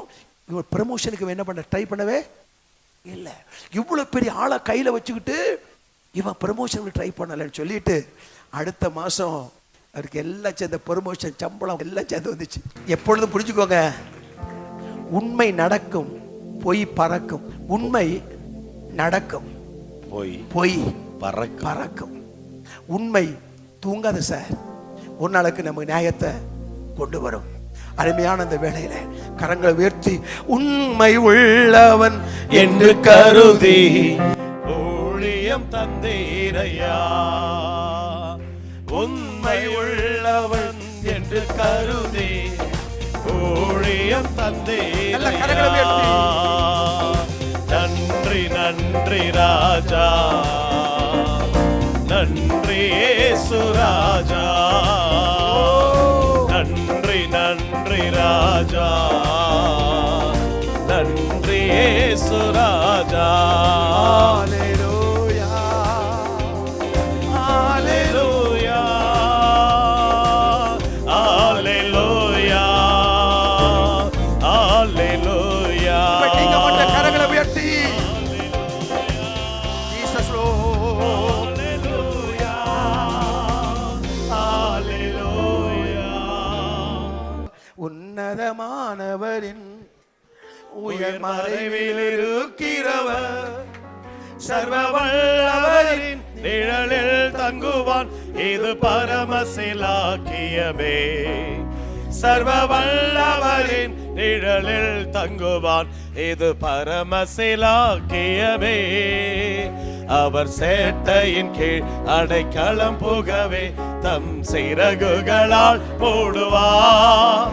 Speaker 4: இவர் ப்ரமோஷனுக்கு என்ன பண்ண ட்ரை பண்ணவே இல்லை. இவ்வளோ பெரிய ஆளை கையில் வச்சுக்கிட்டு இவன் ப்ரமோஷனுக்கு ட்ரை பண்ணலைன்னு சொல்லிட்டு அடுத்த மாதம் அவருக்கு எல்லாம் சேர்ந்த ப்ரமோஷன் சம்பளம் எல்லாம் சேர்ந்து வந்துச்சு. எப்பொழுதும் புரிஞ்சுக்கோங்க, உண்மை நடக்கும், பொய் பறக்கும். உண்மை நடக்கும், பொய் பறக்கும். உண்மை தூங்காது சார், ஒரு நாளுக்கு நம்ம நியாயத்தை கொண்டு வரும். அருமையான அந்த வேளையில கரங்களை உயர்த்தி உண்மை உள்ளவன் என்று கருதி
Speaker 1: ஊழியம் தந்தீரையா, உண்மை உள்ளவன் என்று கருதி ஊழியம் தந்தீரையா. நன்றி நன்றி ராஜா, நன்றி இயேசு ராஜா, நன்றி நன்றி ராஜா, நன்றி இயேசு ராஜா. ஹல்லேலூயா, ஹல்லேலூயா, ஹல்லேலூயா, ஹல்லேலூயா.
Speaker 4: நீங்க மட்டும் கரங்களை உயர்த்தி ஜீசஸ் லோ. உன்னதமானவரின் உயர் மறைவில் இருக்கிறவர்,
Speaker 1: சர்வ வல்லவரின் நிழலில் தங்குவான், இது பரமசிலாக்கியமே. சர்வ வல்லவரின் நிழலில் தங்குவான், இது பரமசிலாக்கியமே. அவர் சேட்டையின் கீழ் அடைக்கலம் புகவே தம் சிறகுகளால் மூடுவார்.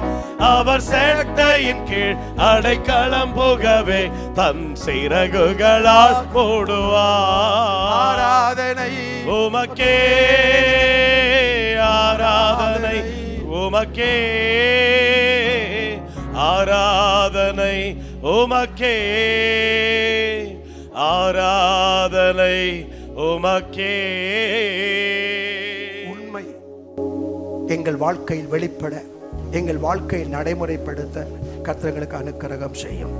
Speaker 1: அவர் சேட்டையின் கீழ் அடைக்கலம் புகவே தம் சிறகுகளால் மூடுவார்.
Speaker 4: ஆராதனை
Speaker 1: உமக்கே, ஆராதனை உமக்கே, ஆராதனை உமக்கே, ஆராதனை உமக்கே.
Speaker 4: உண்மை எங்கள் வாழ்க்கையில் வெளிப்பட, எங்கள் வாழ்க்கையில் நடைமுறைப்படுத்த கர்த்தர்களுக்கு அனுக்கிரகம் செய்யும்.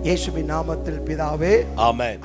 Speaker 4: இயேசுவின் நாமத்தில் பிதாவே,
Speaker 1: ஆமென்.